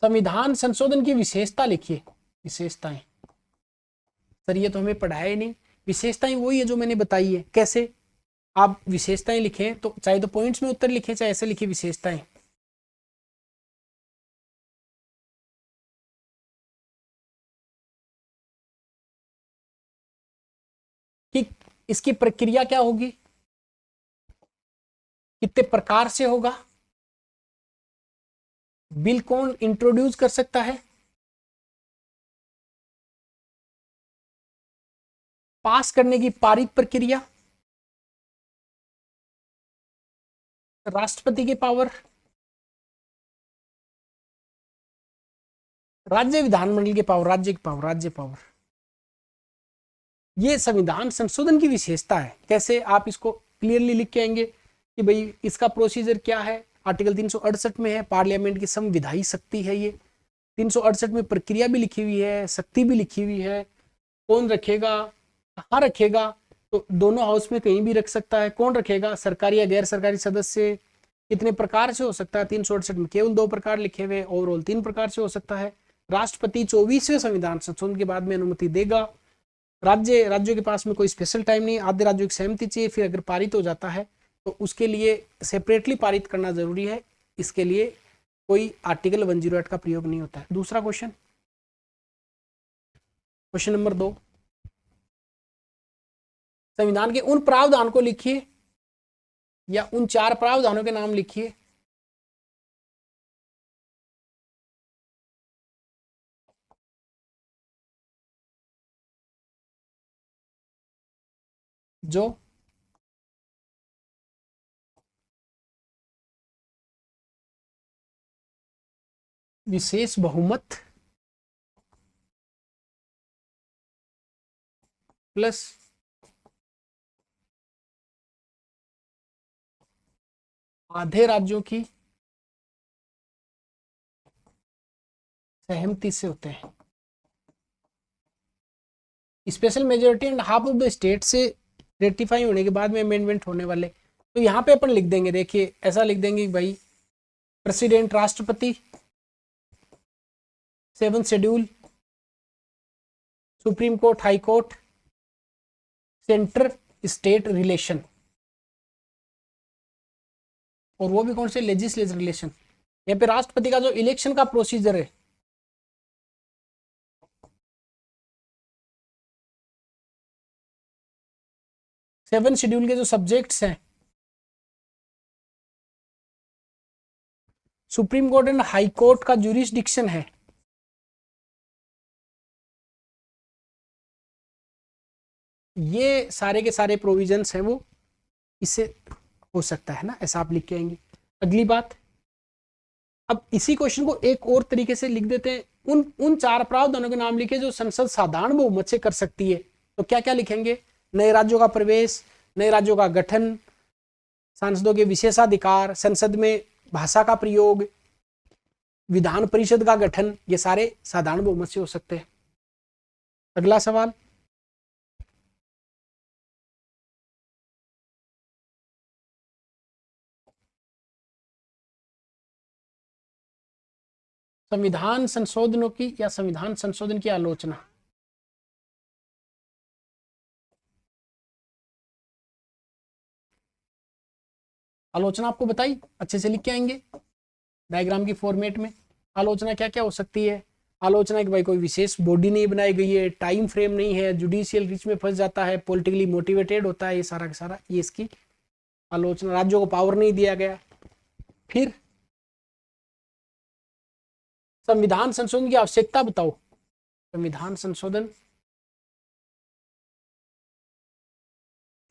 संविधान संशोधन की विशेषता लिखिए। विशेषताएं, सर ये तो हमें पढ़ाया ही नहीं। विशेषताएं वही है जो मैंने बताई है। कैसे आप विशेषताएं लिखें, तो चाहे तो पॉइंट्स में उत्तर लिखें, चाहे ऐसे लिखिए विशेषताएं। कि इसकी प्रक्रिया क्या होगी, कितने प्रकार से होगा, बिल कौन इंट्रोड्यूस कर सकता है, पास करने की पारित प्रक्रिया, राष्ट्रपति की पावर, राज्य विधानमंडल की पावर, राज्य की पावर, राज्य पावर। ये संविधान संशोधन की विशेषता है। कैसे आप इसको क्लियरली लिख के आएंगे कि भाई इसका प्रोसीजर क्या है। आर्टिकल 368 में है, पार्लियामेंट की संविधायी शक्ति है ये। 368 में प्रक्रिया भी लिखी हुई है, शक्ति भी लिखी हुई है, कौन रखेगा, कहाँ रखेगा, तो दोनों हाउस में कहीं भी रख सकता है। कौन रखेगा, सरकारी या गैर सरकारी सदस्य, कितने प्रकार से हो सकता है। 368 में केवल 2 प्रकार लिखे हुए, ओवरऑल 3 प्रकार से हो सकता है। राष्ट्रपति 24वें संविधान संशोधन के बाद में अनुमति देगा। राज्यों के पास में कोई स्पेशल टाइम नहीं, आधे राज्यों की सहमति चाहिए। फिर अगर पारित हो जाता है तो उसके लिए सेपरेटली पारित करना जरूरी है। इसके लिए कोई आर्टिकल 108 का प्रयोग नहीं होता है। दूसरा क्वेश्चन, क्वेश्चन नंबर 2, संविधान के उन प्रावधान को लिखिए या उन 4 प्रावधानों के नाम लिखिए जो विशेष बहुमत प्लस आधे राज्यों की सहमति से होते हैं। Special majority and half of the state से रेटिफाई होने के बाद में अमेंडमेंट होने वाले। तो यहाँ पे अपन लिख देंगे, देखिए ऐसा लिख देंगे कि भाई प्रेसिडेंट राष्ट्रपति, 7th schedule, supreme court, high court, centre state relation, और वो भी कौन से, लेजिस्लेटिव रिलेशन। यहाँ पे राष्ट्रपति का जो इलेक्शन का प्रोसीजर है, सेवन शेड्यूल के जो सब्जेक्ट्स हैं, supreme court and high court का ज्यूरिसडिक्शन है, ये सारे के सारे प्रोविजंस हैं वो इससे हो सकता है ना, ऐसा आप लिख के आएंगे। अगली बात, अब इसी क्वेश्चन को एक और तरीके से लिख देते हैं। उन 4 प्रावधानों के नाम लिखे जो संसद साधारण बहुमत से कर सकती है। तो क्या क्या लिखेंगे, नए राज्यों का प्रवेश, नए राज्यों का गठन, सांसदों के विशेषाधिकार, संसद में भाषा का प्रयोग, विधान परिषद का गठन, ये सारे साधारण बहुमत से हो सकते हैं। अगला सवाल, संविधान संशोधनों की या संविधान संशोधन की आलोचना। आलोचना आपको बताई, अच्छे से लिख के आएंगे। डायग्राम की फॉर्मेट में। आलोचना क्या क्या हो सकती है? आलोचना कि भाई कोई विशेष बॉडी नहीं बनाई गई है, टाइम फ्रेम नहीं है, जुडिशियल रिच में फंस जाता है, पॉलिटिकली मोटिवेटेड होता है, ये सारा का सारा ये इसकी आलोचना। राज्यों को पावर नहीं दिया गया। फिर संविधान संशोधन की आवश्यकता बताओ। संविधान संशोधन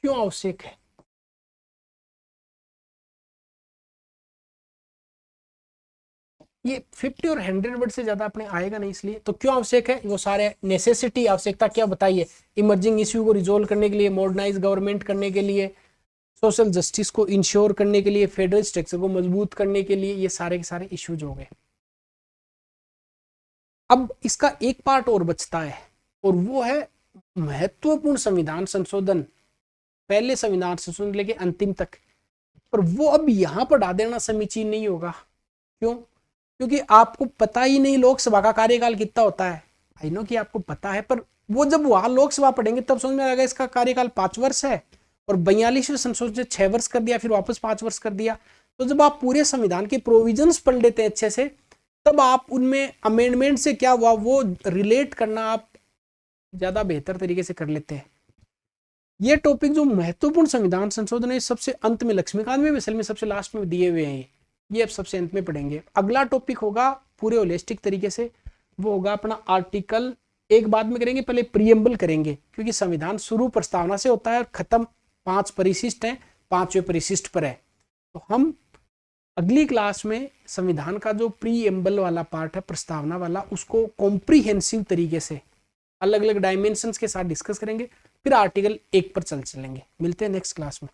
क्यों आवश्यक है? ये 50 और 100 वर्ड से ज्यादा अपने आएगा नहीं, इसलिए तो क्यों आवश्यक है वो सारे नेसेसिटी आवश्यकता क्या बताइए। इमर्जिंग इश्यू को रिजोल्व करने के लिए, मॉडर्नाइज गवर्नमेंट करने के लिए, सोशल जस्टिस को इंश्योर करने के लिए, फेडरल स्ट्रक्चर को मजबूत करने के लिए, ये सारे के सारे इश्यूज हो गए। अब इसका एक पार्ट और बचता है और वो है महत्वपूर्ण संविधान संशोधन, पहले संविधान संशोधन लेके अंतिम तक। पर वो अब यहां पर डाल देना समीचीन नहीं होगा। क्यों? क्योंकि आपको पता ही नहीं लोकसभा का कार्यकाल कितना होता है। आई नो कि आपको पता है, पर वो जब वहां लोकसभा पढ़ेंगे तब समझ में आएगा इसका कार्यकाल 5 वर्ष है और 42वें संशोधन ने 6 वर्ष कर दिया, फिर वापस 5 वर्ष कर दिया। तो जब आप पूरे संविधान के प्रोविजंस पढ़ लेते हैं अच्छे से, तब आप उनमें अमेंडमेंट से क्या हुआ वो रिलेट करना आप ज्यादा बेहतर तरीके से कर लेते हैं। ये टॉपिक जो महत्वपूर्ण संविधान संशोधन है सबसे अंत में लक्ष्मीकांत में असल में सबसे लास्ट में दिए हुए हैं, ये अब सबसे अंत में पढ़ेंगे। अगला टॉपिक होगा पूरे होलिस्टिक तरीके से, वो होगा अपना आर्टिकल, एक बाद में करेंगे, पहले प्रीएम्बल करेंगे क्योंकि संविधान शुरू प्रस्तावना से होता है और खत्म 5 परिशिष्ट हैं, 5वें परिशिष्ट पर है। तो हम अगली क्लास में संविधान का जो प्रीएम्बल वाला पार्ट है, प्रस्तावना वाला, उसको कॉम्प्रीहेंसिव तरीके से अलग अलग डायमेंशंस के साथ डिस्कस करेंगे, फिर आर्टिकल 1 पर चलेंगे। मिलते हैं नेक्स्ट क्लास में।